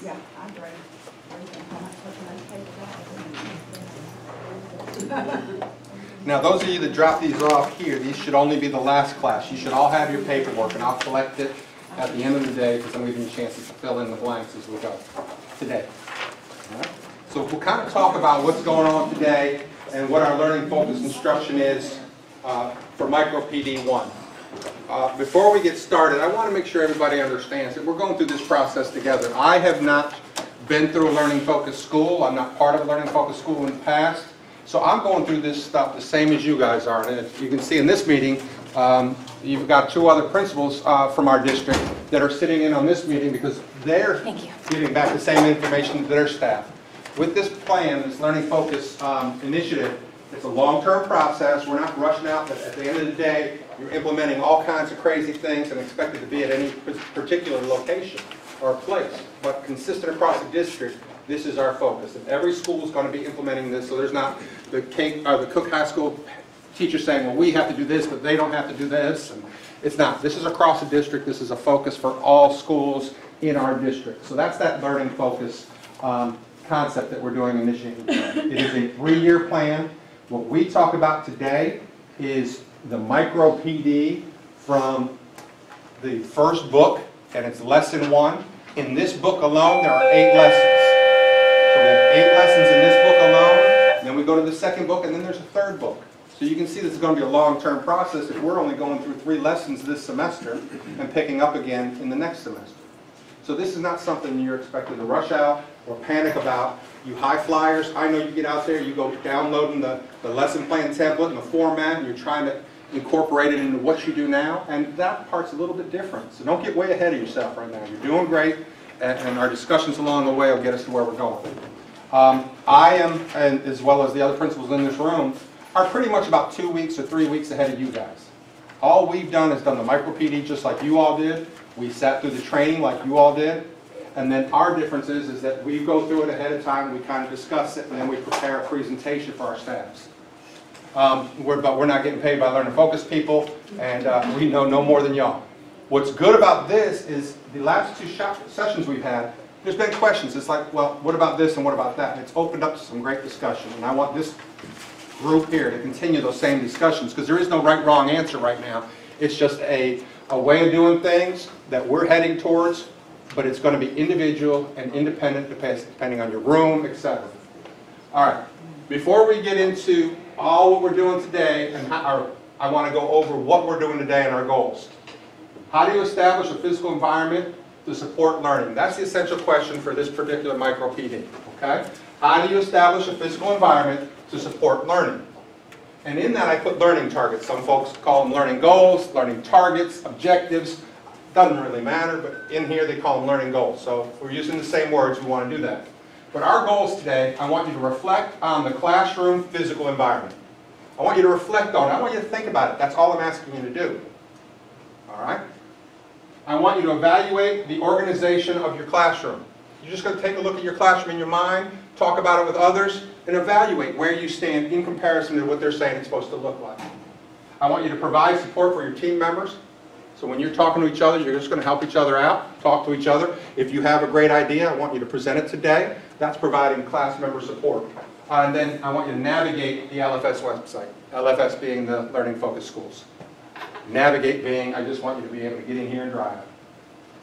Yeah, I agree. Now, those of you that drop these off here, these should only be the last class. You should all have your paperwork, and I'll collect it at the end of the day because I'm giving you chances to fill in the blanks as we go today. All right? So we'll kind of talk about what's going on today and what our learning focus instruction is for Micro PD 1. Before we get started, I want to make sure everybody understands that we're going through this process together. I have not been through a learning focused school. I'm not part of a learning focused school in the past. So I'm going through this stuff the same as you guys are. And as you can see in this meeting, you've got two other principals from our district that are sitting in on this meeting because they're giving back the same information to their staff. With this plan, this learning focus initiative, it's a long-term process. We're not rushing out, but at the end of the day, you're implementing all kinds of crazy things and expect it to be at any particular location or place. But consistent across the district, this is our focus. And every school is going to be implementing this, so there's not the Cook High School teacher saying, well, we have to do this, but they don't have to do this. And it's not. This is across the district. This is a focus for all schools in our district. So that's that learning focus concept that we're doing initiating. It is a 3-year plan. What we talk about today is the Micro PD from the first book, and it's lesson 1. In this book alone, there are 8 lessons. So we have 8 lessons in this book alone, and then we go to the second book, and then there's a third book. So you can see this is going to be a long-term process if we're only going through 3 lessons this semester and picking up again in the next semester. So this is not something you're expected to rush out or panic about. You high flyers, I know you get out there, you go downloading the lesson plan template and the format, and you're trying to incorporate it into what you do now, and that part's a little bit different. So don't get way ahead of yourself right now. You're doing great, and our discussions along the way will get us to where we're going. I am, and as well as the other principals in this room, are pretty much about 2 weeks or 3 weeks ahead of you guys. All we've done is done the Micro PD just like you all did. We sat through the training like you all did. And then our difference is that we go through it ahead of time, we kind of discuss it, and then we prepare a presentation for our staffs. But we're not getting paid by learning focus people, and we know no more than y'all. What's good about this is the last 2 sessions we've had, there's been questions. It's like, well, what about this and what about that? And it's opened up to some great discussion. And I want this group here to continue those same discussions because there is no right, wrong answer right now. It's just a way of doing things that we're heading towards, but it's going to be individual and independent depending on your room, etc. All right. Before we get into all what we're doing today, and I want to go over what we're doing today and our goals. How do you establish a physical environment to support learning? That's the essential question for this particular Micro PD. Okay? How do you establish a physical environment to support learning? And in that I put learning targets. Some folks call them learning goals, learning targets, objectives. Doesn't really matter, but in here they call them learning goals. So if we're using the same words, we want to do that. But our goals today, I want you to reflect on the classroom physical environment. I want you to reflect on it. I want you to think about it. That's all I'm asking you to do. All right? I want you to evaluate the organization of your classroom. You're just going to take a look at your classroom in your mind, talk about it with others, and evaluate where you stand in comparison to what they're saying it's supposed to look like. I want you to provide support for your team members. So when you're talking to each other, you're just going to help each other out, talk to each other. If you have a great idea, I want you to present it today. That's providing class member support. And then I want you to navigate the LFS website. LFS being the Learning Focused Schools. Navigate being, I just want you to be able to get in here and drive.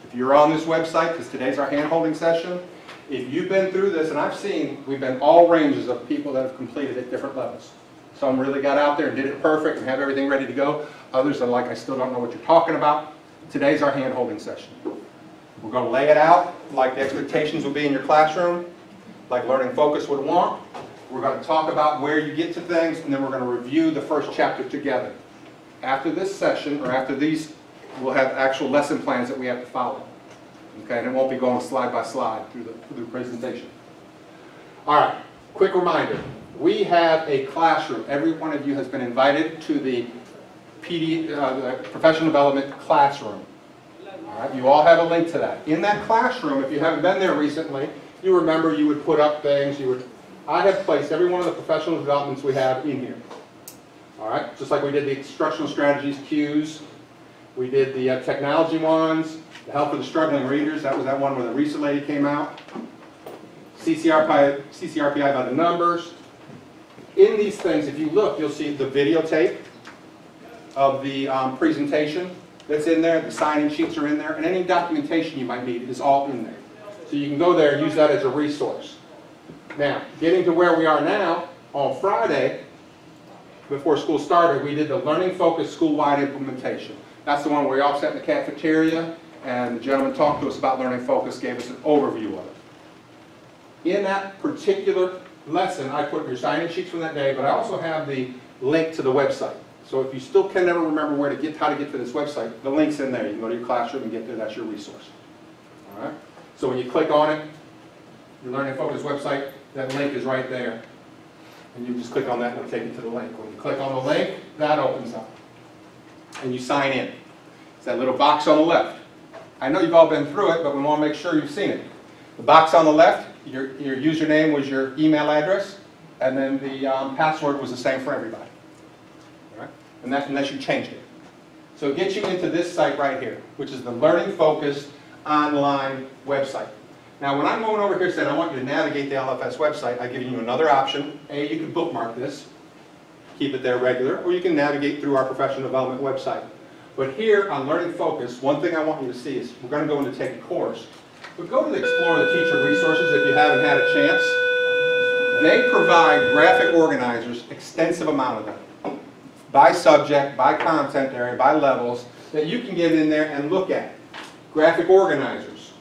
If you're on this website, because today's our hand-holding session, if you've been through this, and I've seen, we've been all ranges of people that have completed at different levels. Some really got out there and did it perfect and have everything ready to go. Others are like, I still don't know what you're talking about. Today's our hand-holding session. We're going to lay it out like the expectations will be in your classroom, like Learning Focus would want. We're going to talk about where you get to things, and then we're going to review the first chapter together. After this session, or after these, we'll have actual lesson plans that we have to follow. Okay, and it won't be going slide by slide through the presentation. All right, quick reminder. We have a classroom. Every one of you has been invited to the Professional Development Classroom. All right, you all have a link to that. In that classroom, if you haven't been there recently, you remember you would put up things. I have placed every one of the professional developments we have in here. All right, just like we did the instructional strategies cues, we did the technology ones, The Help for the Struggling Readers, that was that one where the recent lady came out. CCRPI by the numbers. In these things, if you look, you'll see the videotape of the presentation that's in there. The sign-in sheets are in there, and any documentation you might need is all in there. So you can go there and use that as a resource. Now, getting to where we are now, on Friday, before school started, we did the Learning Focused School-Wide Implementation. That's the one where we all sat in the cafeteria, and the gentleman talked to us about Learning Focused, gave us an overview of it. In that particular lesson, I put your sign-in sheets from that day, but I also have the link to the website. So if you still can never remember how to get to this website, the link's in there. You can go to your classroom and get there. That's your resource. All right? So when you click on it, your Learning Focused website, that link is right there. And you just click on that and it'll take you to the link. When you click on the link, that opens up. And you sign in. It's that little box on the left. I know you've all been through it, but we want to make sure you've seen it. The box on the left, your username was your email address, and then the password was the same for everybody. All right? And that's unless you changed it. So it gets you into this site right here, which is the Learning Focused online website. Now when I'm going over here saying I want you to navigate the LFS website, I'm giving you another option. A, you can bookmark this, keep it there regular, or you can navigate through our professional development website. But here on Learning Focused, one thing I want you to see is we're going to go into take a course. But go to the Explore the Teacher resources if you haven't had a chance. They provide graphic organizers, extensive amount of them, by subject, by content area, by levels, that you can get in there and look at. Graphic organizers,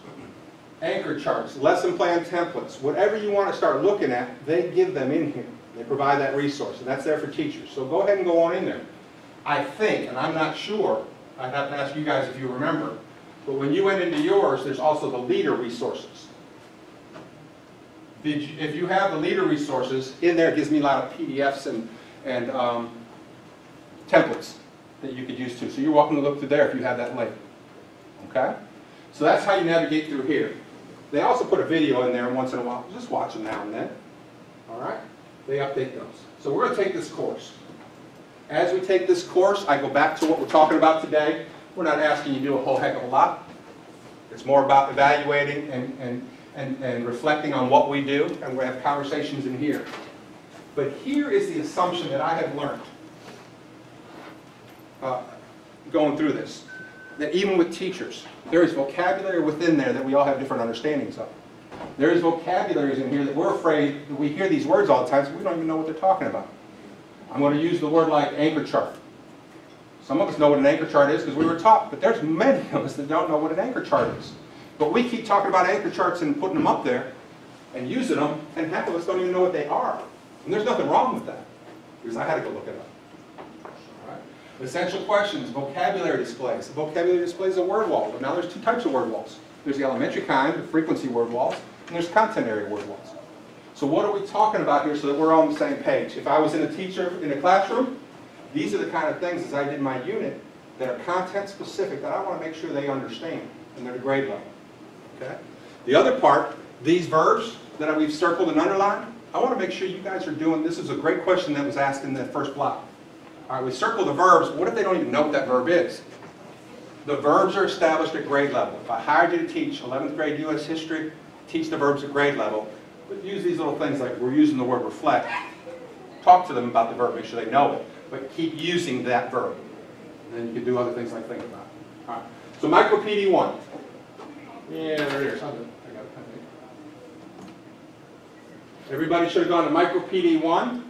anchor charts, lesson plan templates, whatever you want to start looking at, they give them in here. They provide that resource, and that's there for teachers. So go ahead and go on in there. I think, and I'm not sure, I'd have to ask you guys if you remember, but when you went into yours, there's also the leader resources. If you have the leader resources, in there it gives me a lot of PDFs and templates that you could use too. So you're welcome to look through there if you have that link. Okay? So that's how you navigate through here. They also put a video in there once in a while. Just watch them now and then. All right? They update those. So we're going to take this course. As we take this course, I go back to what we're talking about today. We're not asking you to do a whole heck of a lot. It's more about evaluating and reflecting on what we do, and we're going to have conversations in here. But here is the assumption that I have learned going through this, that even with teachers, there is vocabulary within there that we all have different understandings of. There is vocabularies in here that we're afraid, that we hear these words all the time, so we don't even know what they're talking about. I'm going to use the word like anchor chart. Some of us know what an anchor chart is because we were taught, but there's many of us that don't know what an anchor chart is. But we keep talking about anchor charts and putting them up there and using them, and half of us don't even know what they are. And there's nothing wrong with that, because I had to go look it up. All right. Essential questions, vocabulary displays. Vocabulary displays a word wall, but now there's two types of word walls. There's the elementary kind, the frequency word walls, and there's content area word walls. So what are we talking about here so that we're all on the same page? If I was a teacher in a classroom, these are the kind of things, as I did my unit, that are content specific that I want to make sure they understand, and they're at grade level. Okay? The other part, these verbs that we've circled and underlined, I want to make sure you guys are doing, this is a great question that was asked in the first block. All right, we circle the verbs, what if they don't even know what that verb is? The verbs are established at grade level. If I hired you to teach 11th grade U.S. history, teach the verbs at grade level, but use these little things like we're using the word reflect. Talk to them about the verb, make sure they know it, but keep using that verb. And then you can do other things like think about it. All right. So micro PD1. Yeah, there it is. I got it. Everybody should have gone to micro PD1.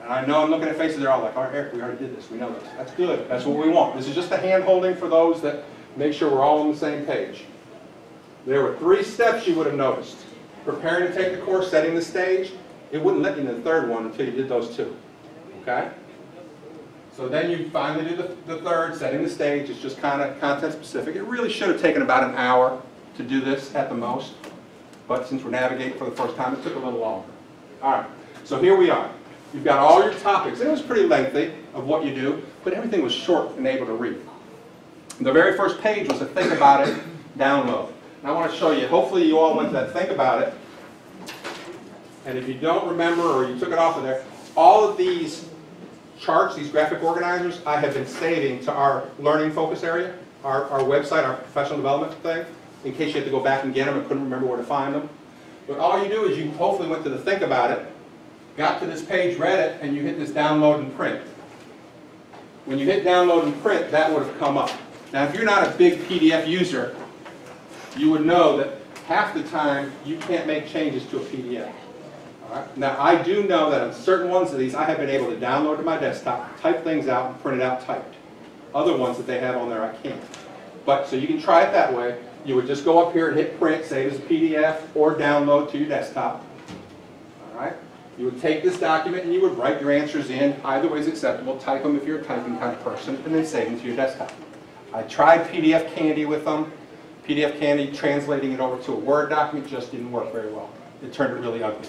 And I know I'm looking at faces, they're all like, all right, Eric, we already did this. We know this. That's good. That's what we want. This is just a hand holding for those that make sure we're all on the same page. There were 3 steps you would have noticed. Preparing to take the course, setting the stage. It wouldn't let you in the third one until you did those 2. Okay? So then you finally do the third, setting the stage. It's just kind of content specific. It really should have taken about an hour to do this at the most. But since we're navigating for the first time, it took a little longer. All right. So here we are. You've got all your topics. And it was pretty lengthy of what you do, but everything was short and able to read. The very first page was a think about it, download. And I want to show you, hopefully you all went to that think about it. And if you don't remember or you took it off of there, all of these charts, these graphic organizers, I have been saving to our learning focus area. our website, our professional development thing, in case you have to go back and get them and couldn't remember where to find them. But all you do is you hopefully went to the think about it, got to this page, read it, and you hit this download and print. When you hit download and print, that would have come up. Now, if you're not a big PDF user, you would know that half the time you can't make changes to a PDF. All right? Now, I do know that on certain ones of these, I have been able to download to my desktop, type things out, and print it out typed. Other ones that they have on there, I can't. But, so you can try it that way. You would just go up here and hit print, save as a PDF, or download to your desktop. All right? You would take this document and you would write your answers in. Either way is acceptable. Type them if you're a typing kind of person, and then save them to your desktop. I tried PDF Candy with them. PDF Candy, translating it over to a Word document just didn't work very well. It turned it really ugly.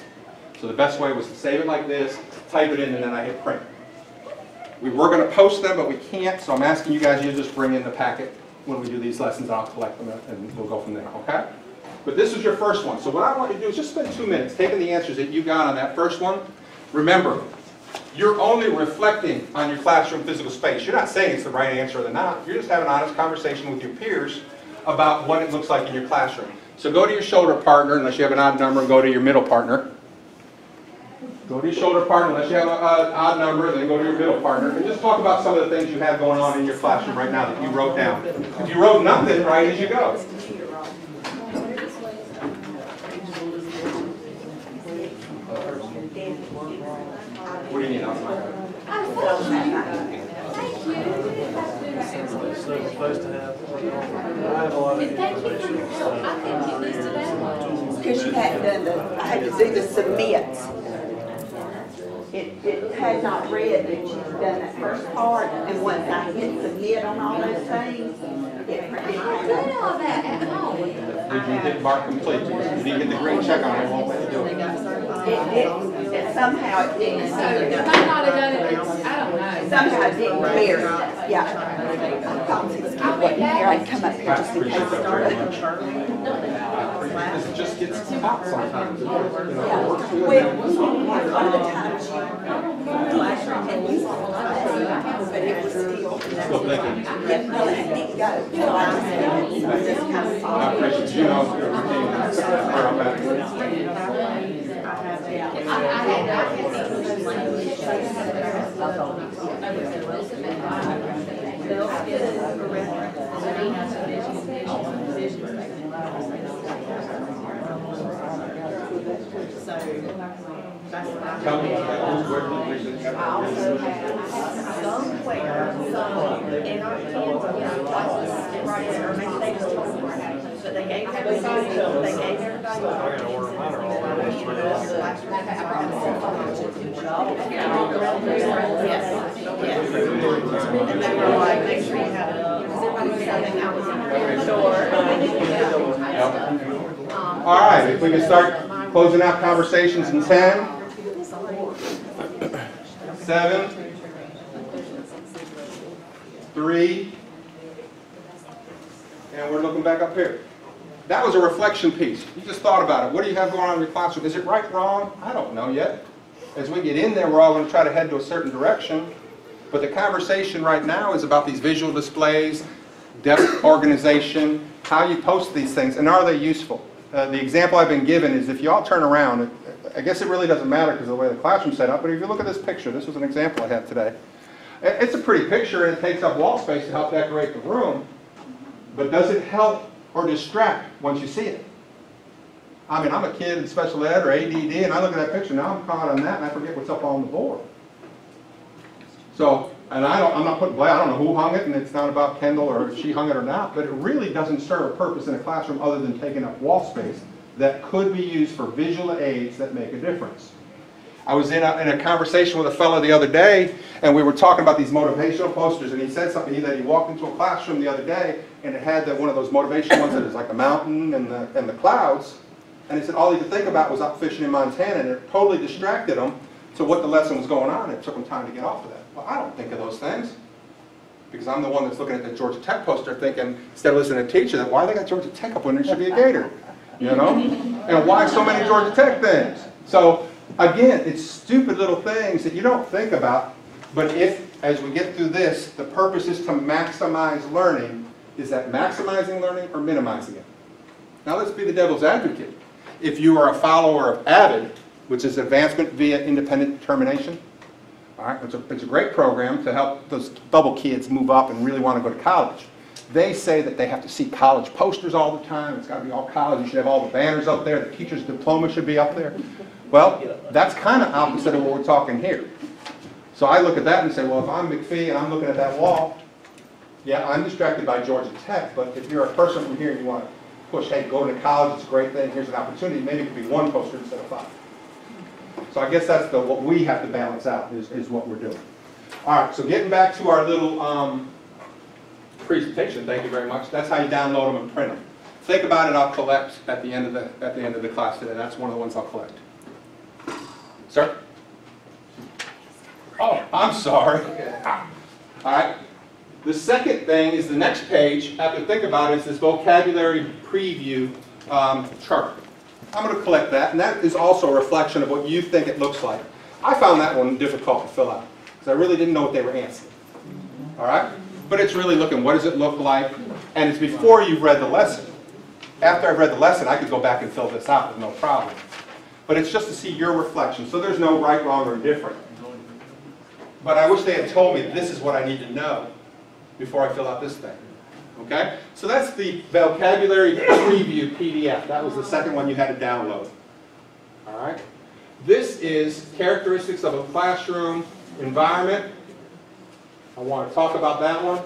So the best way was to save it like this, type it in, and then I hit print. We were going to post them, but we can't, so I'm asking you guys to just bring in the packet when we do these lessons. I'll collect them and we'll go from there, okay? But this is your first one. So what I want you to do is just spend 2 minutes taking the answers that you got on that first one. Remember, you're only reflecting on your classroom physical space. You're not saying it's the right answer or not. You're just having an honest conversation with your peers about what it looks like in your classroom. So go to your shoulder partner, unless you have an odd number, and go to your middle partner. Go to your shoulder partner, unless you have an odd number, then go to your middle partner, and just talk about some of the things you have going on in your classroom right now that you wrote down. If you wrote nothing, write as you go. What do you need? Because you hadn't done the, I had to do the submits. It had not read that you'd done that first part, and once I hit submit on all those things, it printed. I did all that at home. Did you hit mark complete? Did you get the green check on it? Won't let you do it. It somehow it didn't. So you might not have done it, I don't know. Somehow it didn't carry. Yeah. I thought it wasn't here. I'd come up here just in case it started. This just gets hot sometimes. Yeah. Well, one of the times and you but it was still. Still thinking. Yeah, no, it didn't go. So I just kind of I appreciate you know your routine. Where I'm at. Tell me about where I also have somewhere, some in our kids, classes, right there, or maybe they just told me where it happened, but they gave everybody, Yes. And they were like, make sure you have it, because everybody was saying that was in the store. All right, if we can start closing out conversations in 10, 7, 3, and we're looking back up here. That was a reflection piece. You just thought about it. What do you have going on in your classroom? Is it right, wrong? I don't know yet. As we get in there, we're all going to try to head to a certain direction. But the conversation right now is about these visual displays, depth organization, how you post these things, and are they useful? The example I've been given is if you all turn around, I guess it really doesn't matter because of the way the classroom's set up, but if you look at this picture, this was an example I had today. It's a pretty picture and it takes up wall space to help decorate the room, but does it help or distract once you see it? I mean, I'm a kid in special ed or ADD and I look at that picture, now I'm caught on that and I forget what's up on the board. So, and I'm not putting blame, I don't know who hung it, and it's not about Kendall or if she hung it or not, but it really doesn't serve a purpose in a classroom other than taking up wall space that could be used for visual aids that make a difference. I was in a conversation with a fellow the other day, and we were talking about these motivational posters, and he said something that he walked into a classroom the other day, and it had one of those motivational ones that is like the mountain and the clouds, and he said all he could think about was out fishing in Montana, and it totally distracted him to what the lesson was going on, and it took him time to get off of that. Well, I don't think of those things, because I'm the one that's looking at the Georgia Tech poster thinking, instead of listening to a teacher, that why they got Georgia Tech up when there should be a Gator, you know? And why so many Georgia Tech things? So, again, it's stupid little things that you don't think about, but if, as we get through this, the purpose is to maximize learning, Is that maximizing learning or minimizing it? Now let's be the devil's advocate. If you are a follower of AVID, which is Advancement via Independent Determination, all right, it's a great program to help those bubble kids move up and really want to go to college. They say that they have to see college posters all the time. It's got to be all college. You should have all the banners up there. The teacher's diploma should be up there. Well, that's kind of opposite of what we're talking here. So I look at that and say, well, if I'm McFee and I'm looking at that wall, yeah, I'm distracted by Georgia Tech, but if you're a person from here and you want to push, hey, go to college, it's a great thing, here's an opportunity, maybe it could be one poster instead of 5. So I guess that's what we have to balance out is what we're doing. All right, so getting back to our little presentation, thank you very much. That's how you download them and print them. Think about it, I'll collect at the end of the class today. That's one of the ones I'll collect. Sir? Oh, I'm sorry. All right. The second thing is the next page. You have to think about it, is this vocabulary preview chart. I'm going to collect that, and that is also a reflection of what you think it looks like. I found that one difficult to fill out because I really didn't know what they were answering. All right? But it's really looking, what does it look like? And it's before you've read the lesson. After I've read the lesson, I could go back and fill this out with no problem. But it's just to see your reflection, so there's no right, wrong, or indifferent. But I wish they had told me this is what I need to know before I fill out this thing. Okay? So that's the vocabulary preview PDF. That was the second one you had to download. All right? This is characteristics of a classroom environment. I want to talk about that one.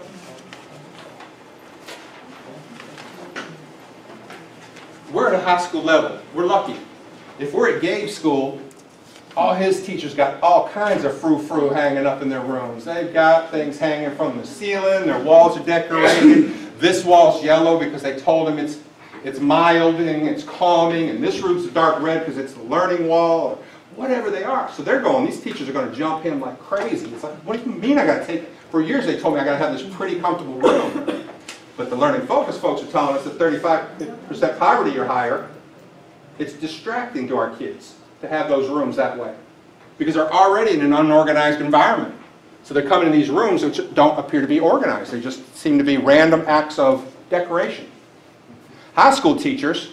We're at a high school level. We're lucky. If we're at Gabe's school, all his teachers got all kinds of frou-frou hanging up in their rooms. They've got things hanging from the ceiling, their walls are decorated. This wall's yellow because they told him it's milding, it's calming, and this room's dark red because it's the learning wall, or whatever they are. So they're going, these teachers are going to jump him like crazy. It's like, what do you mean I got to take, for years they told me I got to have this pretty comfortable room. But the learning focus folks are telling us that 35% poverty or higher, it's distracting to our kids to have those rooms that way, because they're already in an unorganized environment. So they're coming in these rooms which don't appear to be organized. They just seem to be random acts of decoration. High school teachers,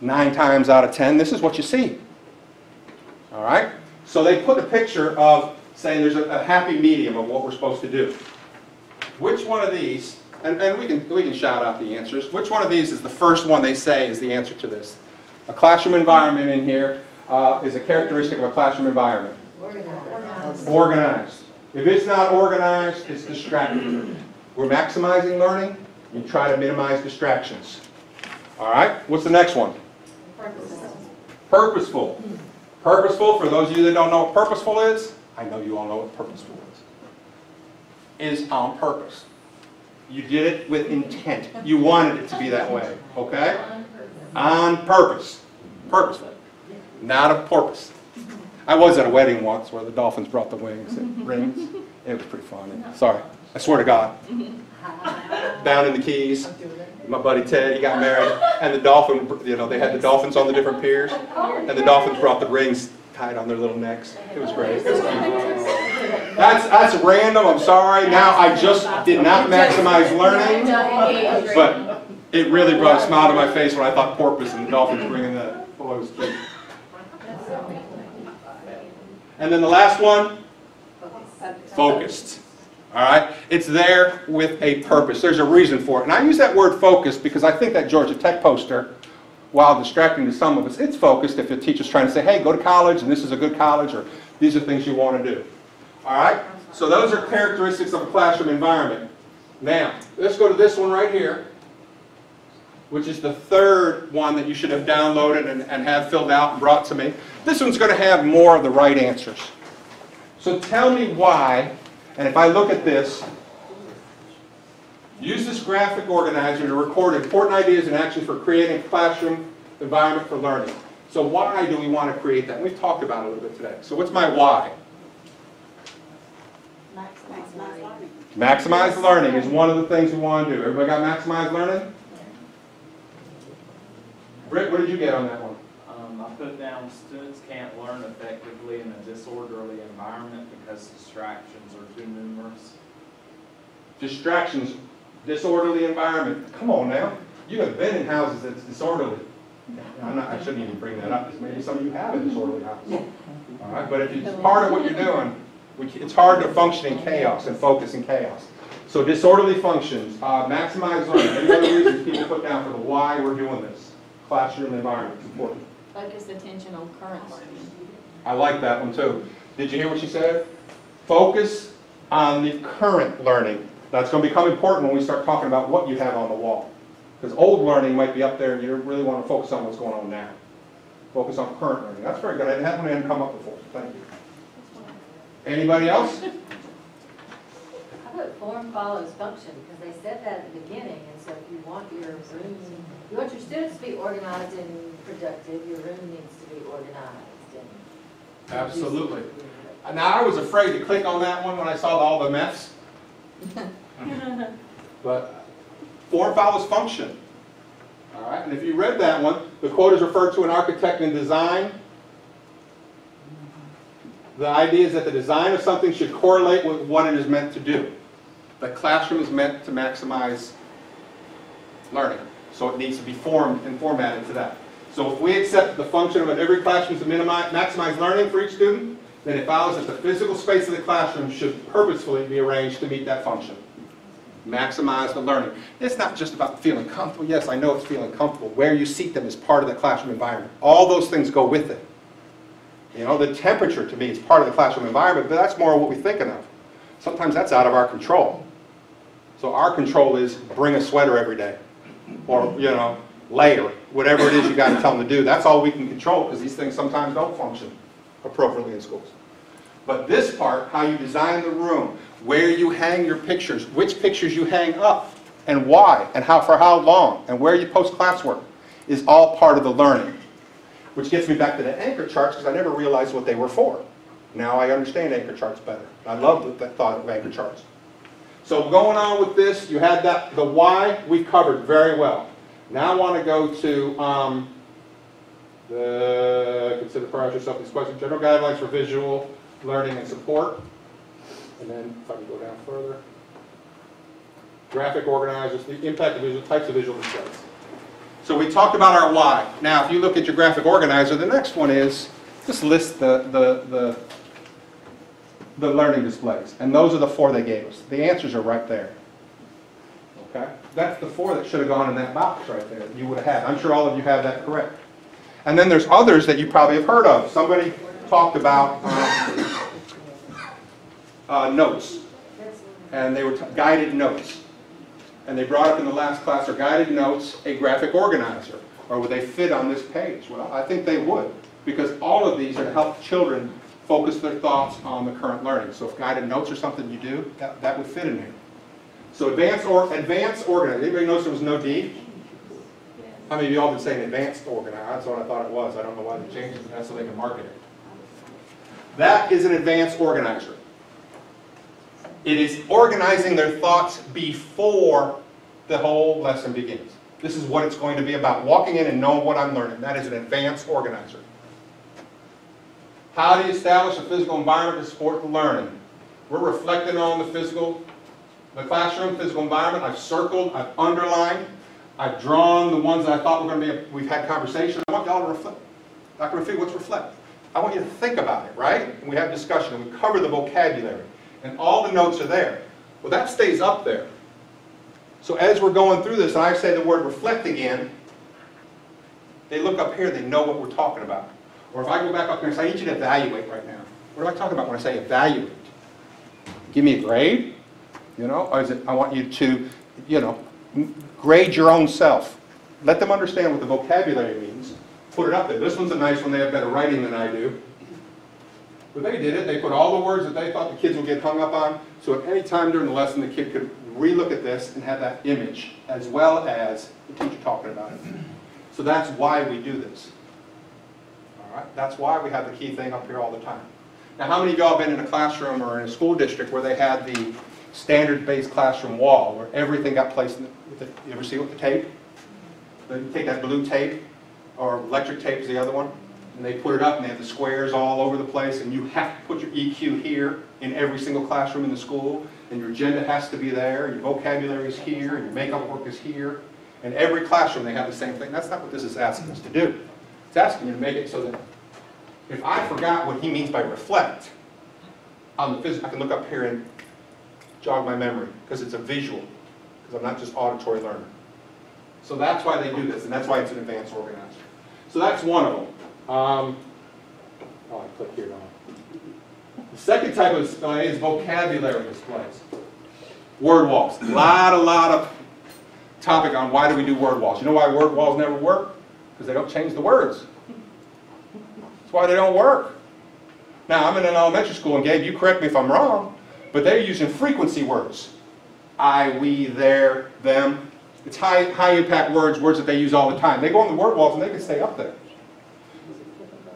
9 times out of 10, this is what you see. All right? So they put a picture of saying there's a happy medium of what we're supposed to do. Which one of these, and we can shout out the answers, which one of these is the first one they say is the answer to this? A classroom environment in here is a characteristic of a classroom environment. Organized. Organized. If it's not organized, it's distracting. We're maximizing learning. You try to minimize distractions. All right? What's the next one? Purposeful. Purposeful. Purposeful, for those of you that don't know what purposeful is, I know you all know what purposeful is on purpose. You did it with intent. You wanted it to be that way. Okay? On purpose. Purposeful. Not a porpoise. I was at a wedding once where the dolphins brought the rings. It was pretty funny. Sorry. I swear to God. Down in the Keys, my buddy Ted, he got married, and the dolphin, they had the dolphins on the different piers, and the dolphins brought the rings tied on their little necks. It was great. It was cute. That's random, I'm sorry. Now, I just did not maximize learning, but it really brought a smile to my face when I thought porpoise and the dolphins bringing that. Boy, it was cute. And then the last one, focused. All right? It's there with a purpose. There's a reason for it. And I use that word focused because I think that Georgia Tech poster, while distracting to some of us, it's focused if the teacher's trying to say, hey, go to college, and this is a good college, or these are things you want to do. All right? So those are characteristics of a classroom environment. Now, let's go to this one right here, which is the third one that you should have downloaded and have filled out and brought to me. This one's going to have more of the right answers. So tell me why, and if I look at this, use this graphic organizer to record important ideas and actions for creating a classroom environment for learning. So why do we want to create that? We've talked about it a little bit today. So what's my why? Maximize learning. Maximize learning is one of the things we want to do. Everybody got maximize learning? Britt, what did you get on that one? I put down students can't learn effectively in a disorderly environment because distractions are too numerous. Distractions Disorderly environment. Come on now. You have been in houses that's disorderly. I shouldn't even bring that up, because maybe some of you have a disorderly house. All right, but if it's part of what you're doing, it's hard to function in chaos and focus in chaos. So disorderly functions, maximize learning. Any other reasons people put down for the why we're doing this? Classroom environment is important. Focus attention on current learning. I like that one too. Did you hear what she said? Focus on the current learning. That's going to become important when we start talking about what you have on the wall. Because old learning might be up there and you really want to focus on what's going on now. Focus on current learning. That's very good. That one hadn't come up before. Thank you. Anybody else? I put form follows function, because they said that at the beginning, and so if you want your room, you want your students to be organized and productive, your room needs to be organized. And Absolutely. Now, I was afraid to click on that one when I saw all the mess. But form follows function. All right, and if you read that one, the quote is referred to an architect in design. The idea is that the design of something should correlate with what it is meant to do. The classroom is meant to maximize learning, so it needs to be formed and formatted to that. So if we accept the function of every classroom to maximize learning for each student, then it follows that the physical space of the classroom should purposefully be arranged to meet that function. Maximize the learning. It's not just about feeling comfortable. Yes, I know it's feeling comfortable. Where you seat them is part of the classroom environment. All those things go with it. You know, the temperature to me is part of the classroom environment, but that's more what we're thinking of. Sometimes that's out of our control. So our control is bring a sweater every day, or, you know, layer, whatever it is you got to tell them to do. That's all we can control, because these things sometimes don't function appropriately in schools. But this part, how you design the room, where you hang your pictures, which pictures you hang up, and why, and how for how long, and where you post classwork, is all part of the learning. Which gets me back to the anchor charts, because I never realized what they were for. Now I understand anchor charts better. I love the thought of anchor charts. So going on with this, you had that, the why we covered very well. Now I want to go to consider prior to yourself these questions, general guidelines for visual learning and support. And then if I can go down further, graphic organizers, the impact of visual types of visual displays. So we talked about our why. Now if you look at your graphic organizer, the next one is just list the learning displays. And those are the 4 they gave us. The answers are right there. Okay? That's the 4 that should have gone in that box right there that you would have had. I'm sure all of you have that correct. And then there's others that you probably have heard of. Somebody talked about notes. And they were guided notes. And they brought up in the last class, are guided notes a graphic organizer? Or would they fit on this page? Well, I think they would. Because all of these are to help children focus their thoughts on the current learning. So if guided notes are something you do, that would fit in here. So advanced organizer. Anybody notice there was no D? How many of you all been saying advanced organizer? That's what I thought it was. I don't know why they changed it. That's so they can market it. That is an advanced organizer. It is organizing their thoughts before the whole lesson begins. This is what it's going to be about. Walking in and knowing what I'm learning. That is an advanced organizer. How do you establish a physical environment to support the learning? We're reflecting on the classroom, physical environment. I've circled, I've underlined, I've drawn the ones that I thought were going to be, we've had conversation. I want y'all to reflect. Dr. McFee, what's reflect? I want you to think about it, right? And we have discussion, and we cover the vocabulary. And all the notes are there. Well, that stays up there. So as we're going through this, and I say the word reflect again, they look up here, they know what we're talking about. Or if I go back up here and say, I need you to evaluate right now. What am I talking about when I say evaluate? Give me a grade? You know, or is it, I want you to, you know, grade your own self. Let them understand what the vocabulary means. Put it up there. This one's a nice one. They have better writing than I do. But they did it. They put all the words that they thought the kids would get hung up on. So at any time during the lesson, the kid could re-look at this and have that image, as well as the teacher talking about it. So that's why we do this. All right? That's why we have the key thing up here all the time. Now, how many of y'all been in a classroom or in a school district where they had the standard-based classroom wall, where everything got placed in the, you ever see it with the tape? You take that blue tape, or electric tape is the other one, And they put it up and they have the squares all over the place, and you have to put your EQ here in every single classroom in the school, and your agenda has to be there, your vocabulary is here, and your makeup work is here. And every classroom they have the same thing. That's not what this is asking us to do. It's asking you to make it so that if I forgot what he means by reflect, on the physical, I can look up here and jog my memory, because it's a visual, because I'm not just auditory learner. So that's why they do this, and that's why it's an advanced organizer. So that's one of them. Oh, I click here now. The second type of display is vocabulary displays. Word walls. A lot of topic on why do we do word walls. You know why word walls never work? Because they don't change the words. That's why they don't work. Now, I'm in an elementary school, and Gabe, you correct me if I'm wrong, but they're using frequency words. I, we, there, them. It's high impact words that they use all the time. They go on the word walls and they can stay up there.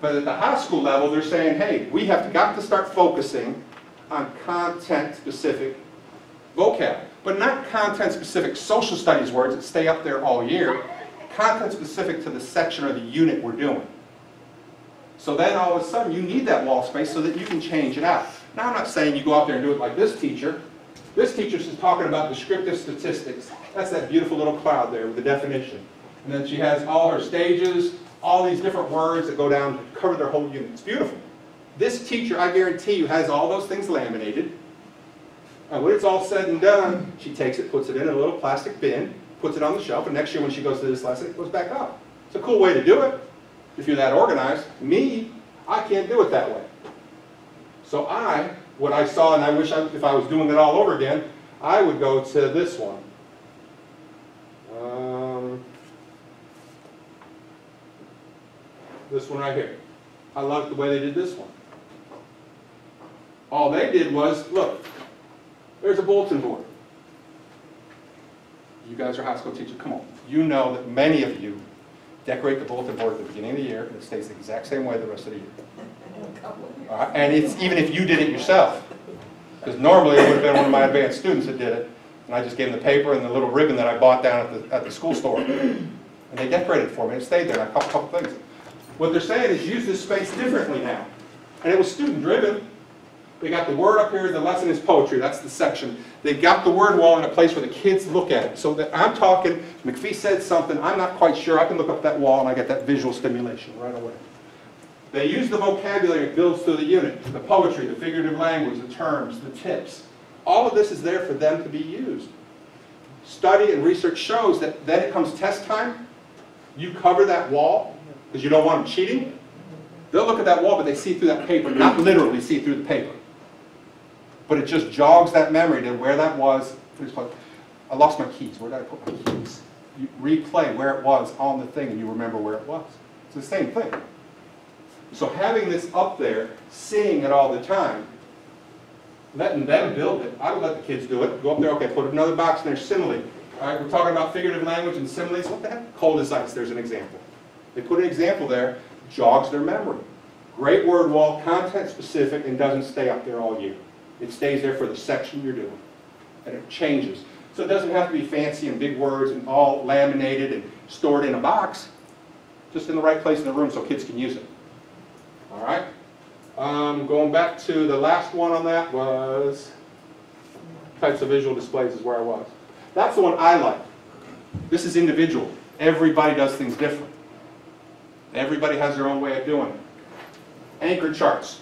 But at the high school level, they're saying, hey, we have got to start focusing on content-specific vocab. But not content-specific social studies words that stay up there all year. Content-specific to the section or the unit we're doing. So then all of a sudden, you need that wall space so that you can change it out. Now, I'm not saying you go out there and do it like this teacher. This teacher's just talking about descriptive statistics. That's that beautiful little cloud there with the definition. And then she has all her stages, all these different words that go down to cover their whole unit. It's beautiful. This teacher, I guarantee you, has all those things laminated. And when it's all said and done, she takes it, puts it in a little plastic bin, puts it on the shelf, and next year when she goes to this lesson, it goes back up. It's a cool way to do it, if you're that organized. Me, I can't do it that way. So what I saw, and I wish if I was doing it all over again, I would go to this one. This one right here. I like the way they did this one. All they did was, look, there's a bulletin board. You guys are high school teachers, come on. You know that many of you decorate the bulletin board at the beginning of the year, and it stays the exact same way the rest of the year. All right? And it's even if you did it yourself. Because normally it would have been one of my advanced students that did it, and I just gave them the paper and the little ribbon that I bought down at the school store. And they decorated it for me, and it stayed there, and a couple things. What they're saying is use this space differently now. And it was student-driven. They got the word up here, the lesson is poetry, that's the section. They got the word wall in a place where the kids look at it. So that I'm talking, McFee said something, I'm not quite sure, I can look up that wall and I get that visual stimulation right away. They use the vocabulary it builds through the unit, the poetry, the figurative language, the terms, the tips. All of this is there for them to be used. Study and research shows that then it comes test time, you cover that wall, because you don't want them cheating. They'll look at that wall, but they see through that paper, not literally see through the paper. But it just jogs that memory to where that was. I lost my keys. Where did I put my keys? You replay where it was on the thing, and you remember where it was. It's the same thing. So having this up there, seeing it all the time, letting them build it. I would let the kids do it. Go up there, okay, put another box in there, simile. All right, we're talking about figurative language and similes. What the heck? Cold as ice, there's an example. They put an example there, jogs their memory. Great word wall, content specific, and doesn't stay up there all year. It stays there for the section you're doing. And it changes. So it doesn't have to be fancy and big words and all laminated and stored in a box. Just in the right place in the room so kids can use it. All right? Going back to the last one on that was types of visual displays is where I was. That's the one I like. This is individual. Everybody does things different. Everybody has their own way of doing it. Anchor charts.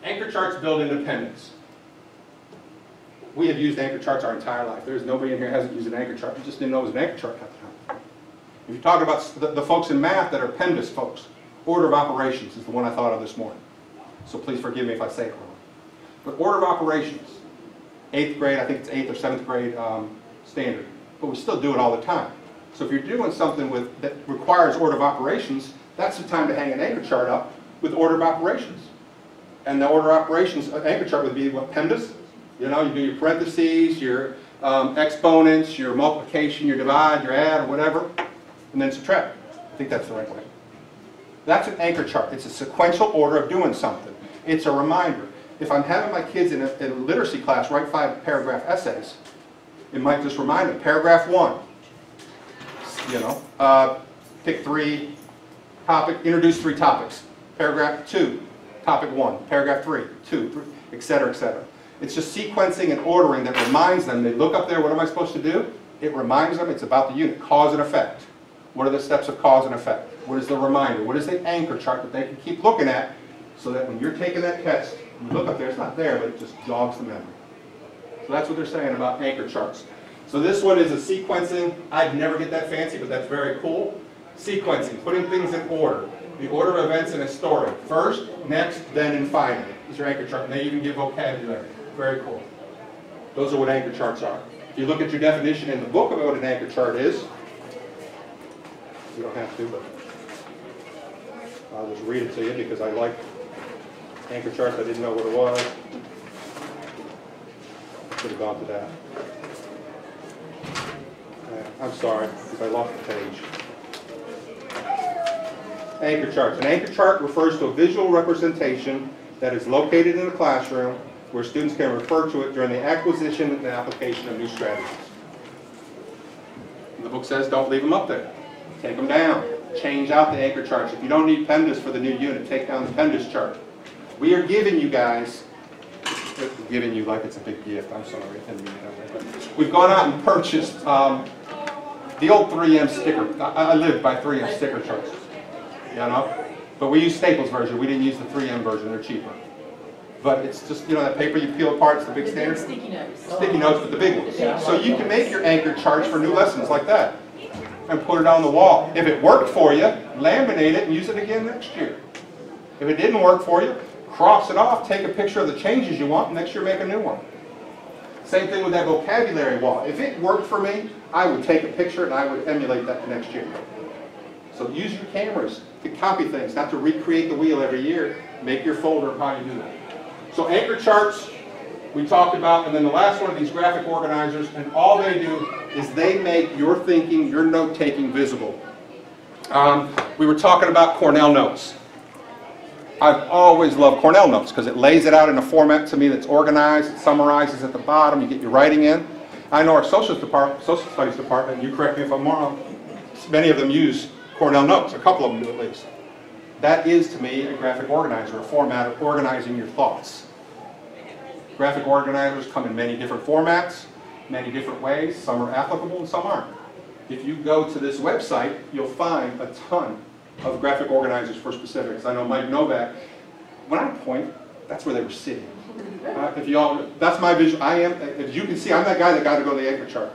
Anchor charts build independence. We have used anchor charts our entire life. There's nobody in here who hasn't used an anchor chart. You just didn't know it was an anchor chart at the time. If you talk about the folks in math that are PEMDAS folks, order of operations is the one I thought of this morning. So please forgive me if I say it wrong. But order of operations, 8th grade, I think it's 8th or 7th grade standard. But we still do it all the time. So if you're doing something that requires order of operations, that's the time to hang an anchor chart up with order of operations. And the order of operations anchor chart would be what, PEMDAS? You know, you do your parentheses, your exponents, your multiplication, your divide, your add, or whatever, and then subtract. I think that's the right way. That's an anchor chart. It's a sequential order of doing something. It's a reminder. If I'm having my kids in a literacy class write 5 paragraph essays, it might just remind them, paragraph 1, you know, pick 3 topic, introduce 3 topics. Paragraph 2, topic 1. Paragraph 3, 2, 3, etc., etc. It's just sequencing and ordering that reminds them. They look up there, what am I supposed to do? It reminds them it's about the unit, cause and effect. What are the steps of cause and effect? What is the reminder? What is the anchor chart that they can keep looking at so that when you're taking that test, you look up there, it's not there, but it just jogs the memory. So that's what they're saying about anchor charts. So this one is a sequencing. I'd never get that fancy, but that's very cool. Sequencing, putting things in order. The order of events in a story. First, next, then, and finally. These are anchor charts. And they even give vocabulary. Very cool. Those are what anchor charts are. If you look at your definition in the book about what an anchor chart is, you don't have to, but I'll just read it to you because I like anchor charts. I didn't know what it was. Should have gone to that. I'm sorry, because I lost the page. Anchor charts. An anchor chart refers to a visual representation that is located in the classroom where students can refer to it during the acquisition and application of new strategies. And the book says don't leave them up there. Take them down. Change out the anchor charts. If you don't need PEMDAS for the new unit, take down the PEMDAS chart. We are giving you guys, giving you like it's a big gift. I'm sorry, I didn't mean it that way. We've gone out and purchased the old 3M sticker. I live by 3M sticker charts. You know? But we use Staples version. We didn't use the 3M version. They're cheaper. But it's just, you know, that paper you peel apart, it's the big standard? Sticky notes. Sticky notes, but the big ones. So you can make your anchor charts for new lessons like that and put it on the wall. If it worked for you, laminate it and use it again next year. If it didn't work for you, cross it off, take a picture of the changes you want, and next year make a new one. Same thing with that vocabulary wall. If it worked for me, I would take a picture and I would emulate that next year. So use your cameras to copy things, not to recreate the wheel every year. Make your folder of how you do that. So anchor charts, we talked about, and then the last one of these graphic organizers, and all they do is they make your thinking, your note-taking visible. We were talking about Cornell notes. I've always loved Cornell notes because it lays it out in a format to me that's organized, it summarizes at the bottom, you get your writing in. I know our social studies department, you correct me if I'm wrong, many of them use Cornell notes, a couple of them do at least. That is to me a graphic organizer, a format of organizing your thoughts. Graphic organizers come in many different formats, many different ways. Some are applicable and some aren't. If you go to this website, you'll find a ton of graphic organizers for specifics. I know Mike Novak, when I point, that's where they were sitting. If you all, that's my visual. As you can see, I'm that guy that got to go to the anchor chart.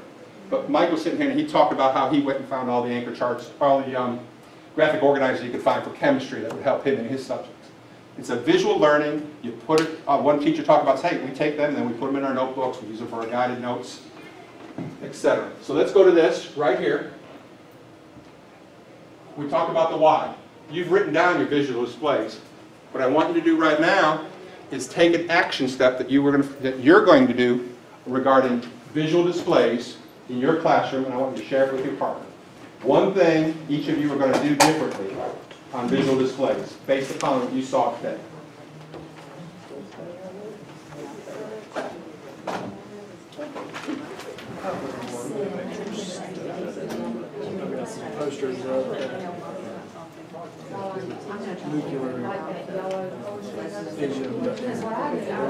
But Mike was sitting here and he talked about how he went and found all the anchor charts, all the graphic organizers you could find for chemistry that would help him in his subjects. It's a visual learning. You put it, one teacher talked about, hey, we take them and then we put them in our notebooks, we use them for our guided notes, etc. So let's go to this right here. We talked about the why. You've written down your visual displays. What I want you to do right now is take an action step that you're going to do regarding visual displays in your classroom, and I want you to share it with your partner. One thing each of you are going to do differently on visual displays based upon what you saw today. Posters of nuclear vision,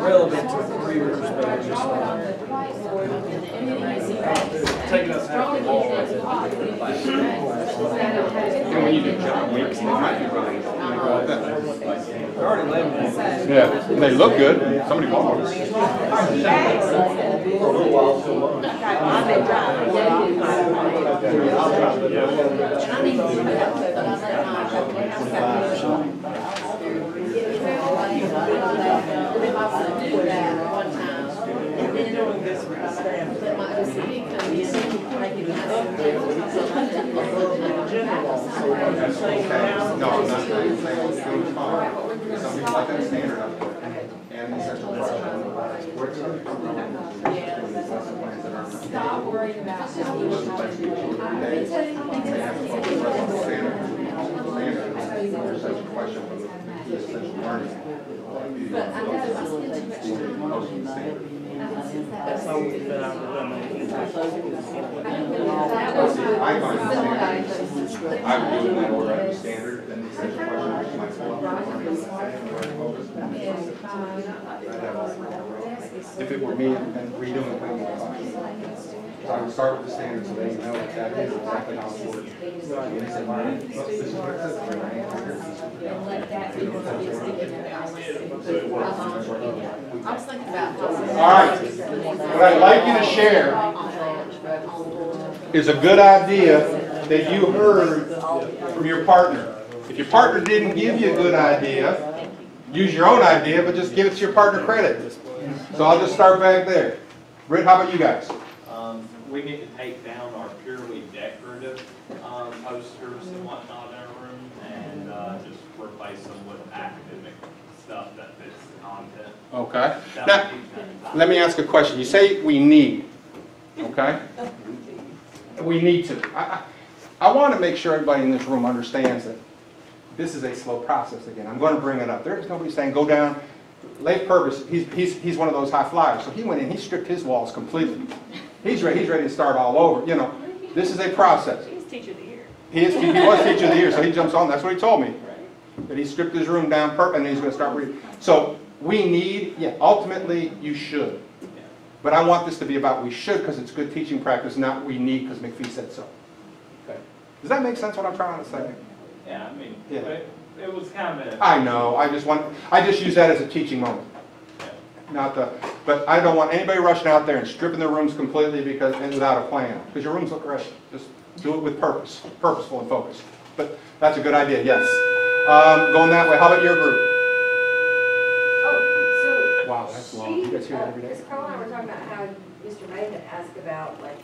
relevant to careers, but they're just taking us half the wall. And when you do job weeks, they might be running. They're already laminated. Yeah, and they look good. Somebody bought one. I've been No, I'm not. Some people like that standard up there. And the central Stop worrying about That's how we've been out of the I would do it in that order as standard, then the second question might go up. If it were me and redoing things, so I would start with the standard so they know that that is exactly how it's worded. And they say, "Well, this is what it says here, right?" And let that be what it is to I was thinking about. All right, what I'd like you to share is a good idea that you heard from your partner. If your partner didn't give you a good idea, use your own idea, but just give it to your partner credit. So I'll just start back there. Britt, how about you guys? We need to take down our purely decorative posters and whatnot in our room and just replace them with academic stuff that fits the content. Okay. That Now, would be let me ask a question. You say we need, okay? We need to. I want to make sure everybody in this room understands that this is a slow process again. I'm going to bring it up. There's nobody saying go down. Leif Purvis, he's one of those high flyers. So he went in, he stripped his walls completely. He's ready to start all over. You know, this is a process. He's teacher of the year. He was teacher of the year, so he jumps on. That's what he told me. That he stripped his room down and he's going to start reading. So we need, yeah, ultimately you should. But I want this to be about we should because it's good teaching practice, not we need because McFee said so. Okay. Does that make sense what I'm trying to say? Yeah, I mean, Yeah. it was kind of a... I know. I just use that as a teaching moment. But I don't want anybody rushing out there and stripping their rooms completely and without a plan. Because your rooms look great. Just do it with purpose, purposeful and focused. But that's a good idea, yes. Going that way, how about your group? Oh, so. Wow, that's long. You guys hear that every day? Ms. Carl and I were talking about how Mr. May had asked about like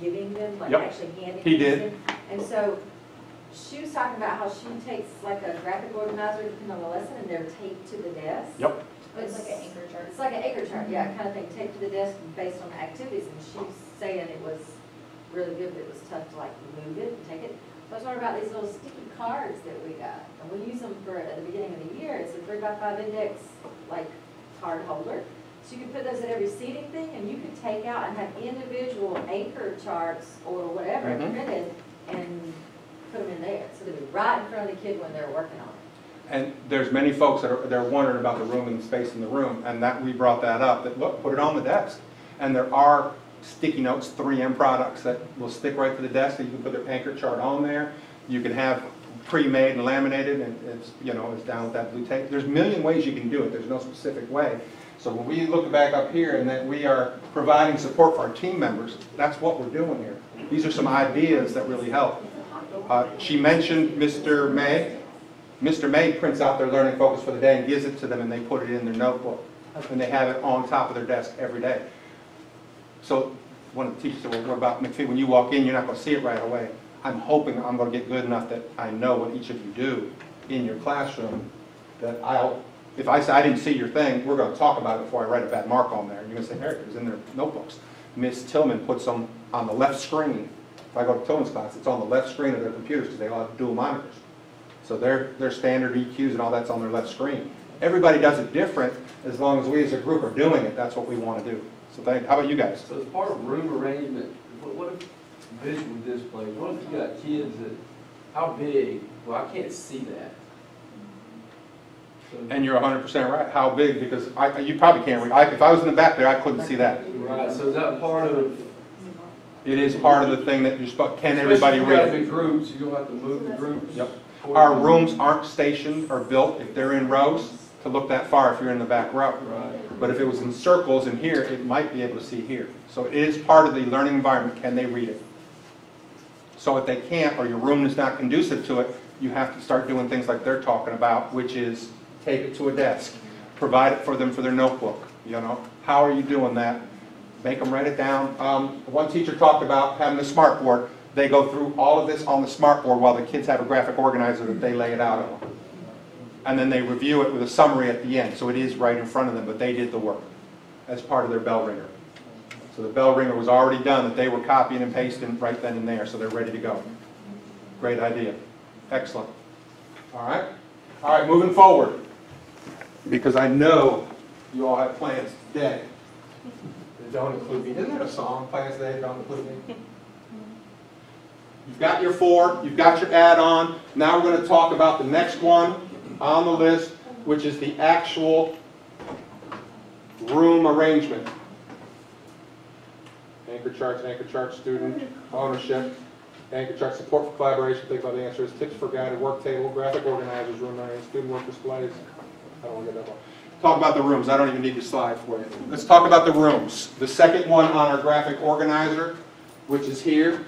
giving them, like Yep. actually handing them. He to did. them. And so she was talking about how she takes like a graphic organizer depending on the lesson and they're taped to the desk. Yep. It's like an anchor chart. It's like an acre chart, yeah, kind of thing, taped to the desk based on the activities, and she was saying it was really good, but it was tough to like move it and take it. So I was wondering about these little sticky cards that we got, and we use them for, at the beginning of the year, it's a 3x5 index, like, card holder. So you could put those at every seating thing, and you could take out and have individual anchor charts or whatever printed, and put them in there, so they'd be right in front of the kid when they're working on it. And there's many folks that they're wondering about the room and the space in the room, and that we brought that up, that look, put it on the desk. And there are sticky notes, 3M products that will stick right to the desk, that you can put their anchor chart on there. You can have pre-made and laminated, and it's, you know, it's down with that blue tape. There's a million ways you can do it. There's no specific way. So when we look back up here and that we are providing support for our team members, that's what we're doing here. These are some ideas that really help. She mentioned Mr. May. Mr. May prints out their learning focus for the day and gives it to them, and they put it in their notebook. And they have it on top of their desk every day. So one of the teachers said, well, what about McFee? When you walk in, you're not going to see it right away. I'm hoping I'm going to get good enough that I know what each of you do in your classroom, that if I say I didn't see your thing, we're going to talk about it before I write a bad mark on there. And you're going to say, Eric, it's in their notebooks. Miss Tillman puts them on the left screen. If I go to Tillman's class, it's on the left screen of their computers because they all have dual monitors. So their standard EQs and all that's on their left screen. Everybody does it different. As long as we as a group are doing it, that's what we want to do. So how about you guys? So as part of room arrangement, what if visual displays, what if you got kids that, how big, well, I can't see that. So, And you're 100% right. How big? Because you probably can't read. If I was in the back there, I couldn't see that. right, so is that part of? It is part of the thing that you're supposed. Can everybody Especially if you got read? big groups, you're gonna have to move the groups. Yep. Our rooms aren't stationed or built if they're in rows to look that far if you're in the back row. Right. But if it was in circles in here, it might be able to see here. So it is part of the learning environment. Can they read it? So if they can't, or your room is not conducive to it, you have to start doing things like they're talking about, which is take it to a desk, provide it for them for their notebook. You know, how are you doing that? Make them write it down. One teacher talked about having the smart board. They go through all of this on the smart board while the kids have a graphic organizer that they lay it out on. And then they review it with a summary at the end. So it is right in front of them, but they did the work as part of their bell ringer. So the bell ringer was already done, that they were copying and pasting right then and there, so they're ready to go. Great idea. Excellent. All right. All right, moving forward. Because I know you all have plans today that don't include me. Isn't there a song, plans today that don't include me? You've got your 4, you've got your add-on. Now we're going to talk about the next one on the list, which is the actual room arrangement. Anchor charts, student ownership, anchor chart support for collaboration, think about the answers, tips for guided work table, graphic organizers, room arrangements, student work displays. I don't want to get that one. Talk about the rooms. I don't even need the slide for you. Let's talk about the rooms. The second one on our graphic organizer, which is here.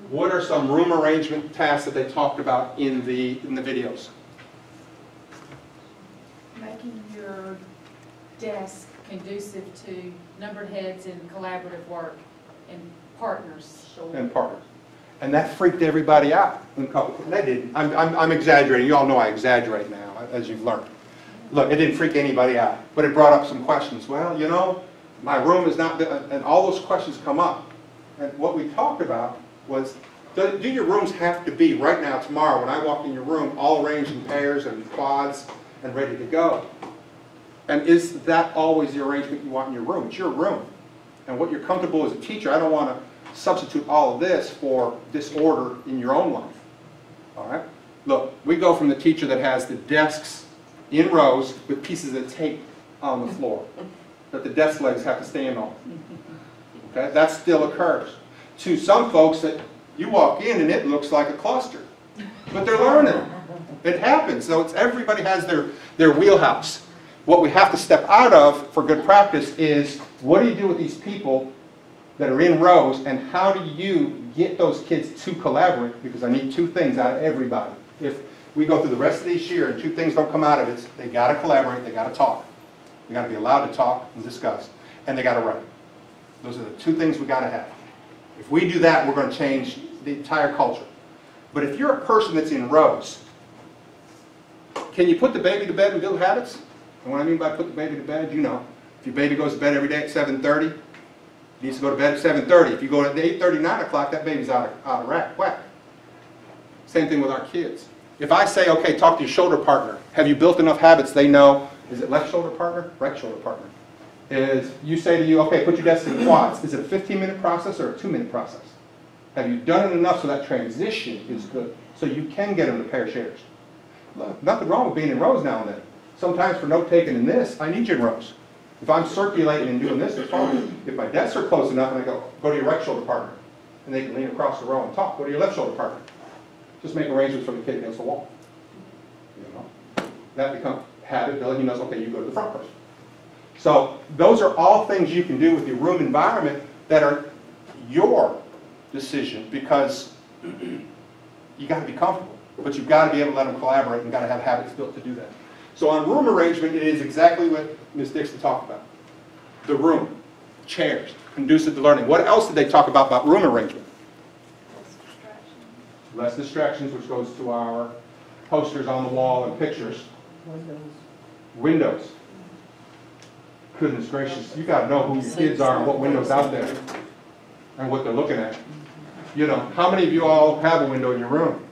What are some room arrangement tasks that they talked about in the videos? Making your desk conducive to numbered heads and collaborative work and partners. And partners. And that freaked everybody out. They didn't. I'm exaggerating. You all know I exaggerate now, as you've learned. Look, it didn't freak anybody out, but it brought up some questions. Well, you know, my room is not, and all those questions come up. And what we talked about was, do your rooms have to be, right now, tomorrow, when I walk in your room, all arranged in pairs and quads and ready to go? And is that always the arrangement you want in your room? It's your room. And what you're comfortable as a teacher, I don't want to substitute all of this for disorder in your own life. All right? Look, we go from the teacher that has the desks in rows with pieces of tape on the floor that the desk legs have to stand on. Okay? That still occurs. To some folks that you walk in and it looks like a cluster. But they're learning. It happens. So it's, everybody has their wheelhouse. What we have to step out of for good practice is, what do you do with these people that are in rows, and how do you get those kids to collaborate? Because I need 2 things out of everybody. If we go through the rest of this year and 2 things don't come out of it, they got to collaborate, they got to talk. They got to be allowed to talk and discuss, and they got to write. Those are the 2 things we got to have. If we do that, we're going to change the entire culture. But if you're a person that's in rows, can you put the baby to bed and build habits? And what I mean by put the baby to bed, you know, if your baby goes to bed every day at 7:30, he needs to go to bed at 7:30. If you go at 8:30, 9 o'clock, that baby's out of whack. Same thing with our kids. If I say, okay, talk to your shoulder partner, have you built enough habits they know, is it left shoulder partner, right shoulder partner? Is you say to you, okay, put your desk in quads. Is it a 15-minute process or a 2-minute process? Have you done it enough so that transition is good, so you can get them to pair shares? Look, nothing wrong with being in rows now and then. Sometimes for note taking in this, I need you in rows. If I'm circulating and doing this, it's fine. If my desks are close enough and I go to your right shoulder partner, and they can lean across the row and talk, go to your left shoulder partner. Just make arrangements for the kid against the wall. You know, that becomes habit building. He knows, okay, you go to the front person. So those are all things you can do with your room environment that are your decision, because you got to be comfortable, but you've got to be able to let them collaborate and got to have habits built to do that. So on room arrangement, it is exactly what Ms. Dixon talked about. The room, chairs, conducive to learning. What else did they talk about room arrangement? Less distractions, which goes to our posters on the wall and pictures. Windows. Goodness gracious, you got to know who your kids are and what windows out there and what they're looking at. You know, how many of you all have a window in your room?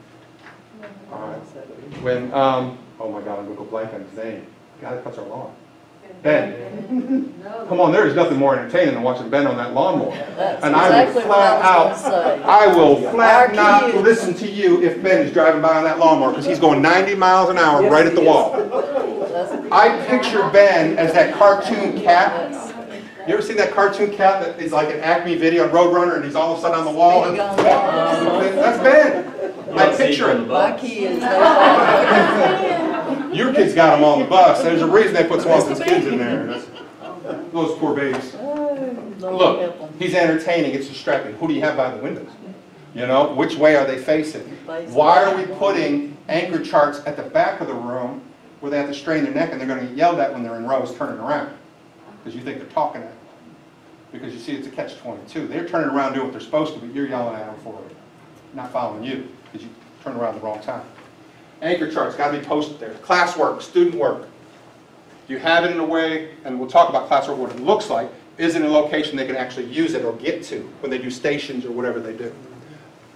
All right. When, oh my God, I'm going to go blank on his name. God, that's our lawn. Ben. Come on, there is nothing more entertaining than watching Ben on that lawnmower. And I will flat not listen to you if Ben is driving by on that lawnmower, because he's going 90 miles an hour right at the wall. I picture Ben as that cartoon cat. You ever seen that cartoon cat that is like an Acme video on Roadrunner and he's all of a sudden on the wall? And, that's Ben. I picture it. My kids. Your kids got them on the bus. There's a reason they put Swanson's kids in there. Those poor babies. Look, he's entertaining. It's distracting. Who do you have by the windows? You know, which way are they facing? Why are we putting anchor charts at the back of the room where they have to strain their neck and they're going to get yelled at when they're in rows turning around? Because you think they're talking at them. Because you see it's a catch-22. They're turning around doing what they're supposed to, but you're yelling at them for it. Not following you, because you turned around the wrong time. Anchor charts got to be posted there. Classwork, student work. You have it in a way, and we'll talk about classwork, what it looks like, is in a location they can actually use it or get to when they do stations or whatever they do.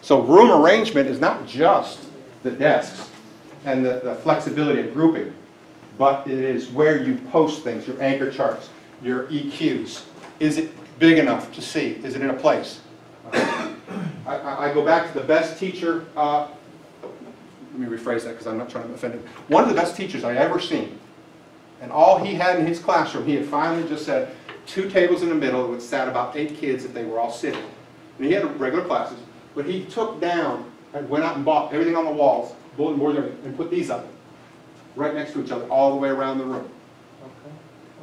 So room arrangement is not just the desks and the flexibility of grouping, but it is where you post things, your anchor charts, your EQs. Is it big enough to see? Is it in a place? I I go back to the best teacher, let me rephrase that because I'm not trying to offend him. One of the best teachers I ever seen, and all he had in his classroom, he had finally just said 2 tables in the middle that would sat about 8 kids if they were all sitting. And he had regular classes, but he took down and went out and bought everything on the walls, bulletin boards, and put these up right next to each other all the way around the room.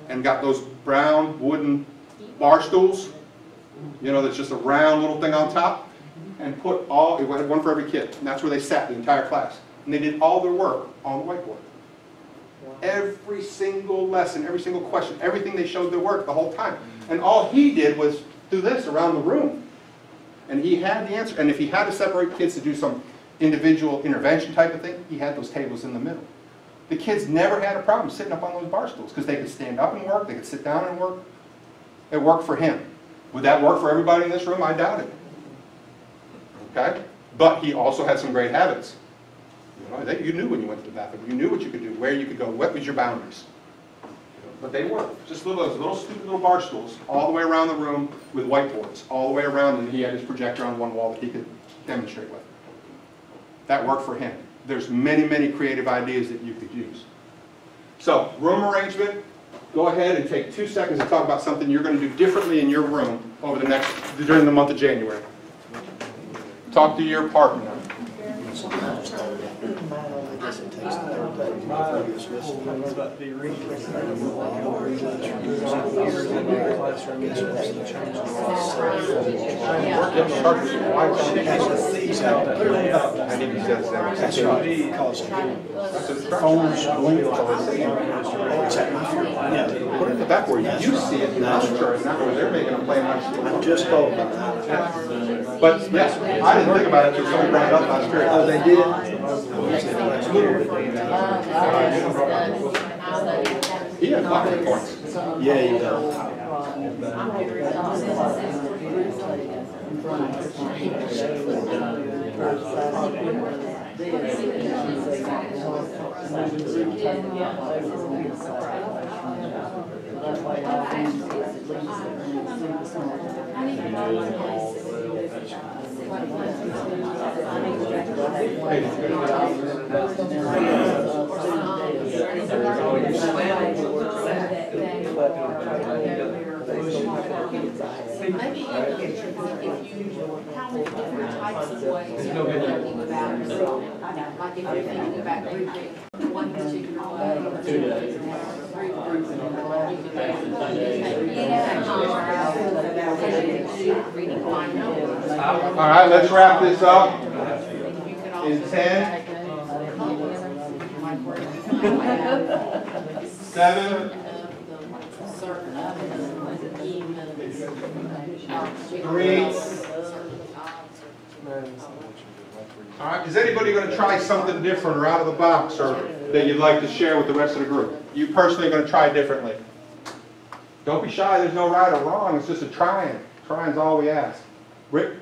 And got those brown wooden bar stools, you know, that's just a round little thing on top, and put all, it went one for every kid, and that's where they sat the entire class. And they did all their work on the whiteboard. Every single lesson, every single question, everything they showed their work the whole time. And all he did was do this around the room. And he had the answer. And if he had to separate kids to do some individual intervention type of thing, he had those tables in the middle. The kids never had a problem sitting up on those bar stools because they could stand up and work, they could sit down and work. It worked for him. Would that work for everybody in this room? I doubt it. Okay? But he also had some great habits. You know, you knew when you went to the bathroom. You knew what you could do, where you could go, what was your boundaries. But they worked. Just little stupid little bar stools all the way around the room with whiteboards all the way around, and he had his projector on one wall that he could demonstrate with. That worked for him. There's many, many creative ideas that you could use. So, room arrangement. Go ahead and take 2 seconds to talk about something you're going to do differently in your room over the during the month of January. Talk to your partner. Put it in the back where you see it, not where they're making a plan. I just told them. But yes, I didn't think about it until somebody brought it up last year. Oh, they did? He had pocket points. Yeah, he does. Maybe if you, how many different types of ways you're thinking about it. Like if you're thinking about grouping one particular way or All right, let's wrap this up in 10, 7, 3. All right, is anybody going to try something different or out of the box or that you'd like to share with the rest of the group? You personally are going to try differently. Don't be shy, there's no right or wrong, it's just a trying. Trying's all we ask. Rick?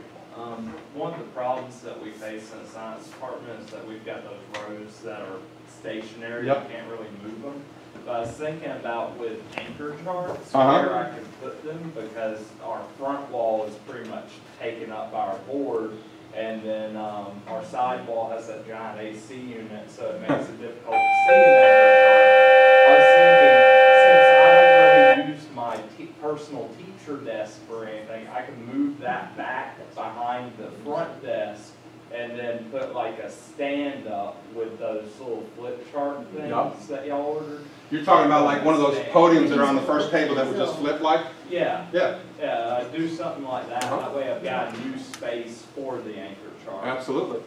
One of the problems that we face in the science department is that we've got those rows that are stationary. Yep. You can't really move them. But I was thinking about with anchor charts Uh-huh. where I could put them because our front wall is pretty much taken up by our board, and then our side wall has that giant AC unit, so it makes it difficult to see an anchor chart. I was thinking, since I haven't really used my personal teacher desk for anything, I can move that back behind the front desk and then put like a stand up with those little flip chart things Yep. that y'all ordered. You're talking about like one of those podiums that are on the first table that would just flip like? Yeah. Yeah. Yeah, do something like that. That way I've got a new space for the anchor chart. Absolutely.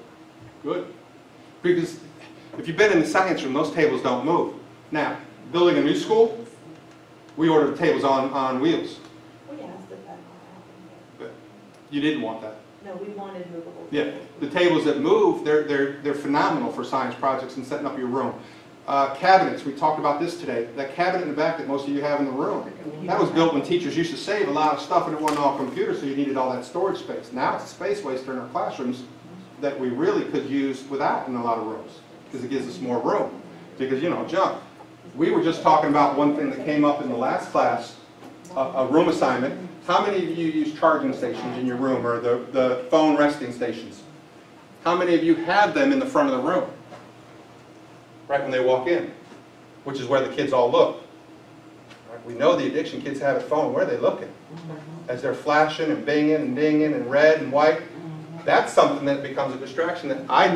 Good. Because if you've been in the science room, those tables don't move. Now, building a new school, we ordered tables on wheels. We asked if that But you didn't want that. no, we wanted movable. Yeah, the tables that move, they're phenomenal for science projects and setting up your room. Cabinets, we talked about this today. That cabinet in the back that most of you have in the room, that was built when teachers used to save a lot of stuff and it wasn't all computers, so you needed all that storage space. Now it's a space waster in our classrooms that we really could use without in a lot of rooms because it gives us more room. Because, you know, junk. We were just talking about one thing that came up in the last class, a room assignment How many of you use charging stations in your room, or the phone resting stations? How many of you have them in the front of the room? Right when they walk in, which is where the kids all look. Right? We know the addiction kids have at phone. Where are they looking? As they're flashing and binging and dinging and red and white. That's something that becomes a distraction that I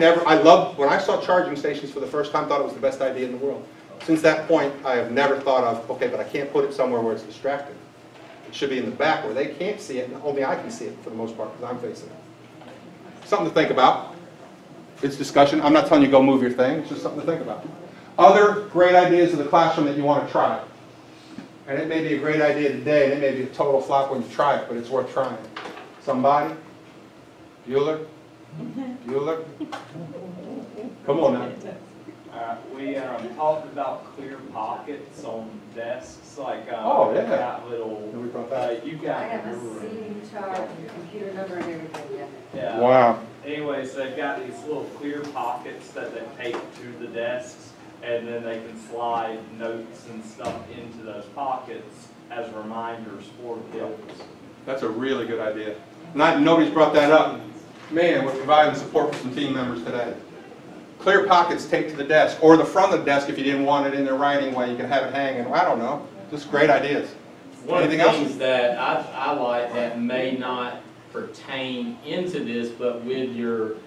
loved, when I saw charging stations for the first time, thought it was the best idea in the world. Since that point, I have never thought of, okay, but I can't put it somewhere where it's distracting. It should be in the back where they can't see it, and only I can see it for the most part, because I'm facing it. Something to think about. It's discussion. I'm not telling you go move your thing. It's just something to think about. Other great ideas of the classroom that you want to try. And it may be a great idea today, and it may be a total flop when you try it, but it's worth trying. Somebody? Bueller? Bueller? Come on now. We talked about clear pockets on desks, like Oh, yeah. got little. We brought that. You I got have a your seating chart, computer number and everything, yeah. yeah. Wow. Anyways, they've got these little clear pockets that they tape to the desks, and then they can slide notes and stuff into those pockets as reminders for kids. That's a really good idea. Nobody's brought that up. Man, we're providing support for some team members today. Clear pockets taped to the desk, or the front of the desk if you didn't want it in there right anyway. You can have it hanging. I don't know. Just great ideas. One of the Anything things that I like that may not pertain into this, but with your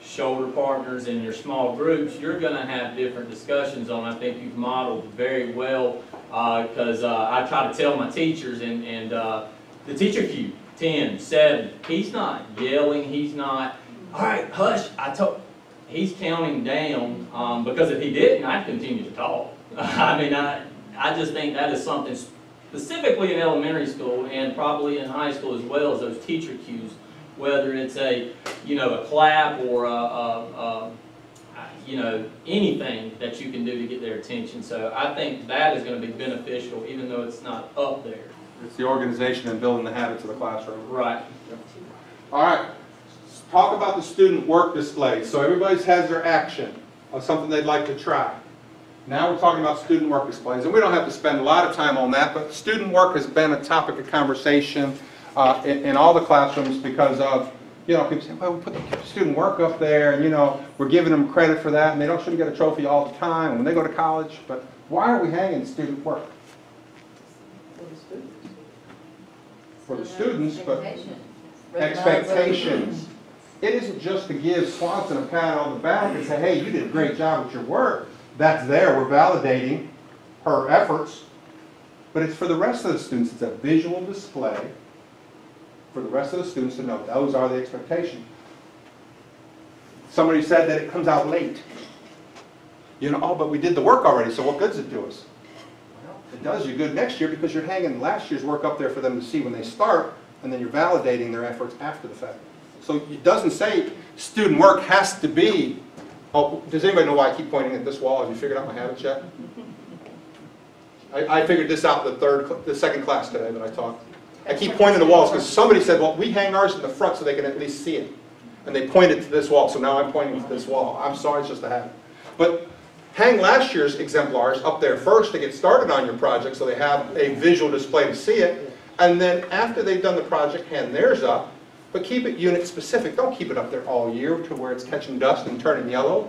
shoulder partners and your small groups, you're going to have different discussions on. I think you've modeled very well, because I try to tell my teachers, and the teacher cue, 10, 7, he's not yelling, he's not, all right, hush, he's counting down, because if he didn't, I'd continue to talk. I mean, I just think that is something specifically in elementary school and probably in high school as well, as those teacher cues, whether it's a clap or anything that you can do to get their attention. So I think that is going to be beneficial, even though it's not up there. It's the organization and building the habits of the classroom. Right. All right. Talk about the student work displays. So everybody has their action of something they'd like to try. Now we're talking about student work displays, and we don't have to spend a lot of time on that, but student work has been a topic of conversation in all the classrooms because of, people say, well, we put the student work up there, and we're giving them credit for that, and they shouldn't get a trophy all the time when they go to college. But why are we hanging student work? For the students, but expectations. It isn't just to give Swanson a pat on the back and say, hey, you did a great job with your work. That's there. We're validating her efforts. But it's for the rest of the students. It's a visual display for the rest of the students to know those are the expectations. Somebody said that it comes out late. Oh, but we did the work already, so what good does it do us? Well, it does you good next year because you're hanging last year's work up there for them to see when they start, and then you're validating their efforts after the fact. So it doesn't say student work has to be. Oh, does anybody know why I keep pointing at this wall? Have you figured out my habits yet? I figured this out the second class today that I taught. I keep pointing to the walls because somebody said, well, we hang ours in the front so they can at least see it. And they pointed to this wall, so now I'm pointing to this wall. I'm sorry, it's just a habit. But hang last year's exemplars up there first to get started on your project so they have a visual display to see it. And then after they've done the project, hand theirs up. But keep it unit specific. Don't keep it up there all year to where it's catching dust and turning yellow.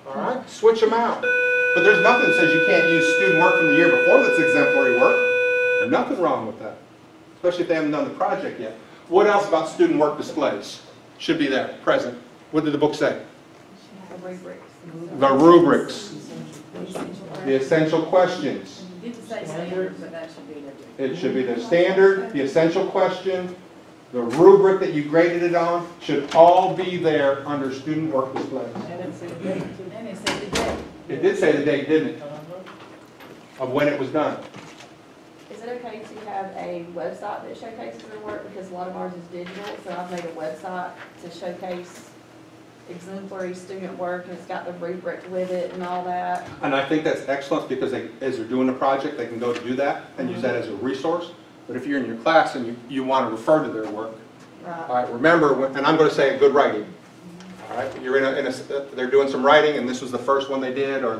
All right? Switch them out. But there's nothing that says you can't use student work from the year before that's exemplary work. Nothing wrong with that. Especially if they haven't done the project yet. What else about student work displays? Should be there, present. What did the book say? The rubrics. The essential questions. You did say standard, but that should be there. It should be the standard, the essential question, the rubric that you graded it on should all be there under student work displays. And it said the date. And it said the date. It did say the date, didn't it? Of when it was done. Is it okay to have a website that showcases their work? Because a lot of ours is digital, so I've made a website to showcase exemplary student work, and it's got the rubric with it and all that. And I think that's excellent because as they're doing the project, they can go to do that and use that as a resource. But if you're in your class and you want to refer to their work, Right. all right, remember, and I'm going to say good writing. All right, you're they're doing some writing, and this was the first one they did, or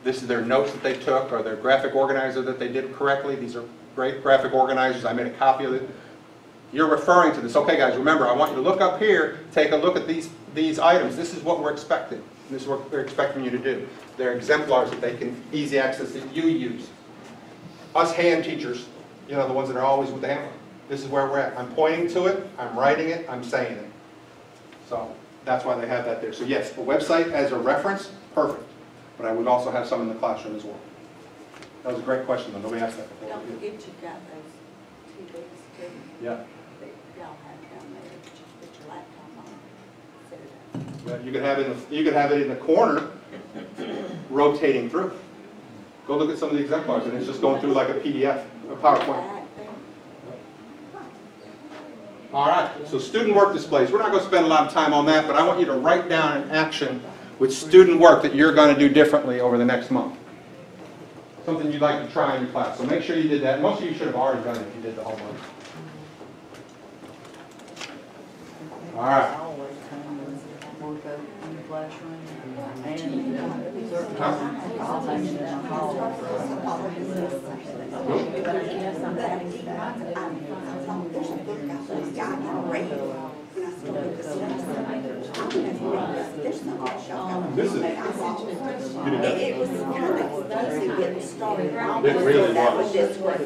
this is their notes that they took, or their graphic organizer that they did correctly. These are great graphic organizers. I made a copy of it. You're referring to this. Okay, guys, remember, I want you to look up here, take a look at these items. This is what we're expecting. This is what they're expecting you to do. They're exemplars that they can easy access that you use. Us hand teachers, you know, the ones that are always with the hammer. This is where we're at. I'm pointing to it, I'm writing it, I'm saying it. So that's why they have that there. So yes, a website as a reference, perfect. But I would also have some in the classroom as well. That was a great question, though. Nobody asked that before. Don't forget you got those TVs too. Yeah. That y'all have down there, that you put your laptop on. Set it up. Yeah, you could have it in the corner, rotating through. Go look at some of the exemplars, and it's just going through like a PDF, a PowerPoint. All right, so student work displays. We're not going to spend a lot of time on that, but I want you to write down an action with student work that you're going to do differently over the next month. Something you'd like to try in your class. So make sure you did that. Most of you should have already done it if you did the homework. All right. This is, It was kind of easy getting started. It really That was. this way.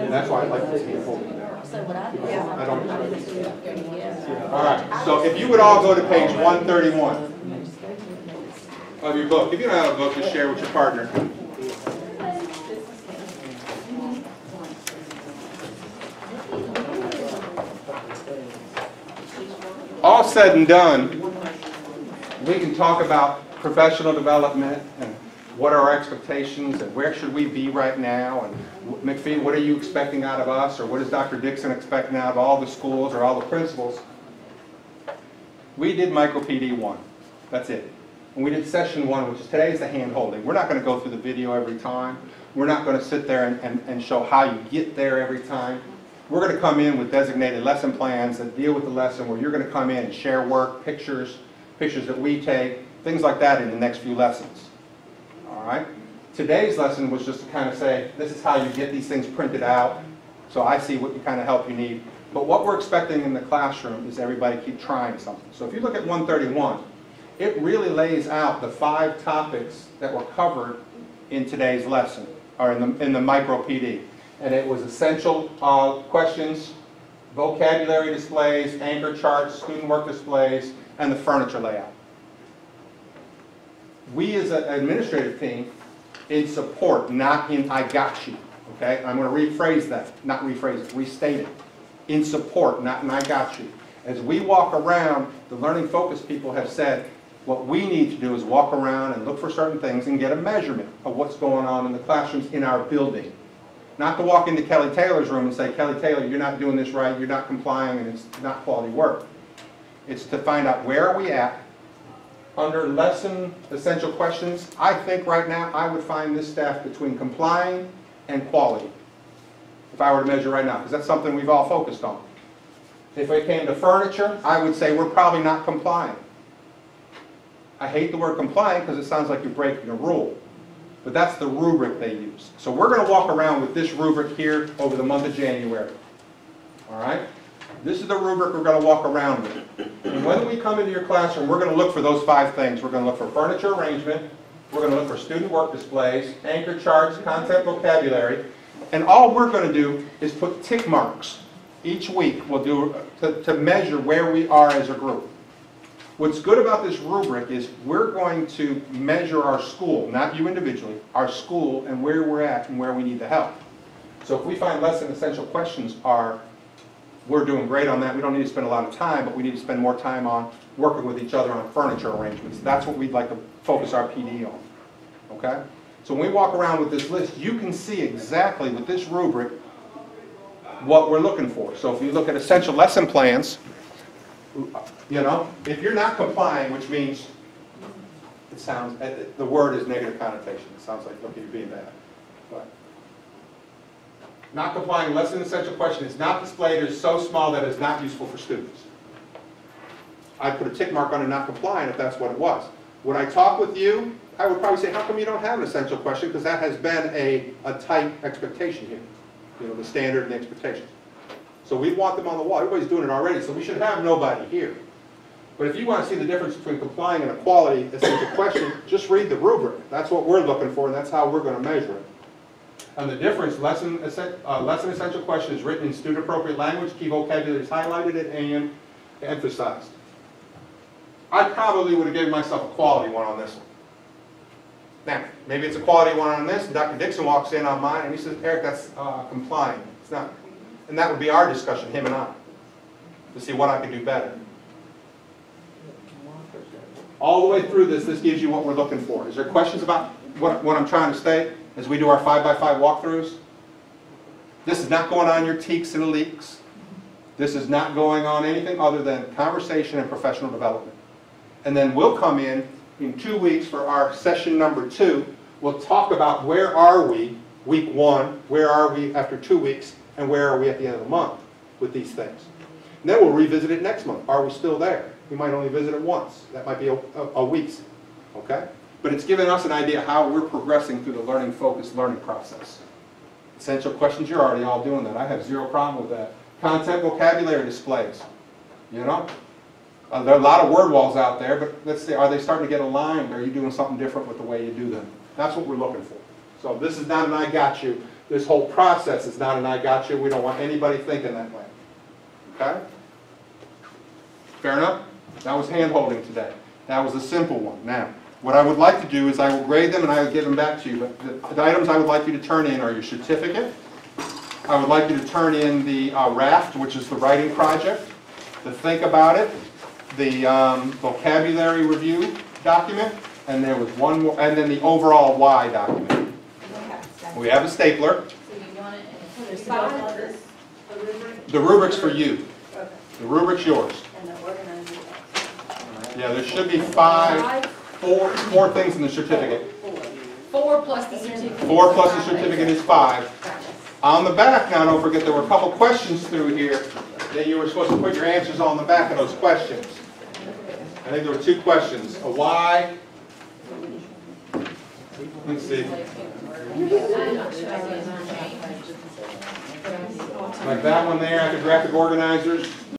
that's why I like this handful. So what I do. Yeah. I don't. Yeah. All right, so if you would all go to page 131 of your book. If you don't have a book, just share with your partner. All said and done, we can talk about professional development and what are our expectations and where should we be right now, and McFee, what are you expecting out of us, or what is Dr. Dixon expecting out of all the schools or all the principals? We did micro PD 1. That's it. And we did session 1, which is today's the hand holding. We're not going to go through the video every time. We're not going to sit there and show how you get there every time. We're going to come in with designated lesson plans that deal with the lesson, where you're going to come in and share work, pictures that we take, things like that in the next few lessons. All right? Today's lesson was just to kind of say, this is how you get these things printed out, so I see what kind of help you need. But what we're expecting in the classroom is everybody keep trying something. So if you look at 131, it really lays out the 5 topics that were covered in today's lesson, or in the micro PD. And it was essential questions, vocabulary displays, anchor charts, student work displays, and the furniture layout. We as an administrative team, in support, not in I got you, okay? I'm going to rephrase that, not rephrase it, restate it. In support, not in I got you. As we walk around, the learning focus people have said, what we need to do is walk around and look for certain things and get a measurement of what's going on in the classrooms in our building. Not to walk into Kelly Taylor's room and say, Kelly Taylor, you're not doing this right, you're not complying, and it's not quality work. It's to find out where are we at. Under lesson essential questions, I think right now I would find this staff between complying and quality, if I were to measure right now, because that's something we've all focused on. If it came to furniture, I would say we're probably not complying. I hate the word complying because it sounds like you're breaking a rule. But that's the rubric they use. So we're going to walk around with this rubric here over the month of January. All right? This is the rubric we're going to walk around with. And when we come into your classroom, we're going to look for those 5 things. We're going to look for furniture arrangement. We're going to look for student work displays, anchor charts, content vocabulary. And all we're going to do is put tick marks each week. We'll do to measure where we are as a group. What's good about this rubric is we're going to measure our school, not you individually, our school and where we're at and where we need the help. So if we find lesson essential questions are, we're doing great on that, we don't need to spend a lot of time, but we need to spend more time on working with each other on furniture arrangements. That's what we'd like to focus our PD on. Okay? So when we walk around with this list, you can see exactly with this rubric what we're looking for. So if you look at essential lesson plans, you know, if you're not complying, which means it sounds, the word is negative connotation. It sounds like, look, you're being bad. But not complying, lesson essential question is not displayed or is so small that it's not useful for students. I'd put a tick mark on it not complying if that's what it was. When I talk with you, I would probably say, how come you don't have an essential question? Because that has been a tight expectation here. You know, the standard and the expectations. So we want them on the wall. Everybody's doing it already, so we should have nobody here. But if you want to see the difference between complying and a quality essential question, just read the rubric. That's what we're looking for, and that's how we're going to measure it. And the difference, lesson essential question is written in student-appropriate language, key vocabulary is highlighted and emphasized. I probably would have given myself a quality one on this one. Now, maybe it's a quality one on this, and Dr. Dixon walks in on mine, and he says, Eric, that's complying. It's not. And that would be our discussion, him and I, to see what I could do better. All the way through this gives you what we're looking for. Is there questions about what I'm trying to state as we do our 5x5 walkthroughs? This is not going on your teaks and leaks. This is not going on anything other than conversation and professional development. And then we'll come in 2 weeks for our session number 2. We'll talk about where are we, week 1, where are we after 2 weeks, and where are we at the end of the month with these things. And then we'll revisit it next month. Are we still there? We might only visit it once. That might be a week's, okay? But it's giving us an idea how we're progressing through the learning-focused learning process. Essential questions, you're already all doing that. I have zero problem with that. Content vocabulary displays, you know? There are a lot of word walls out there, but let's see, are they starting to get aligned? Are you doing something different with the way you do them? That's what we're looking for. So this is not an I got you. This whole process is not an I got you. We don't want anybody thinking that way. Okay? Fair enough? That was hand-holding today. That was a simple one. Now, what I would like to do is I will grade them and I will give them back to you. But the items I would like you to turn in are your certificate. I would like you to turn in the raft, which is the writing project, the think about it, the vocabulary review document, and there was one more, and then the overall why document. We have a stapler. So you want it in There's five of this. The rubric's for you. Okay. The rubric's yours. And the organizer. Yeah, there should be four things in the certificate. 4 plus the certificate. 4 plus the certificate is 5. On the back, now don't forget there were a couple questions through here that you were supposed to put your answers on the back of those questions. I think there were 2 questions. A why. Let's see. Like that one there after graphic organizers.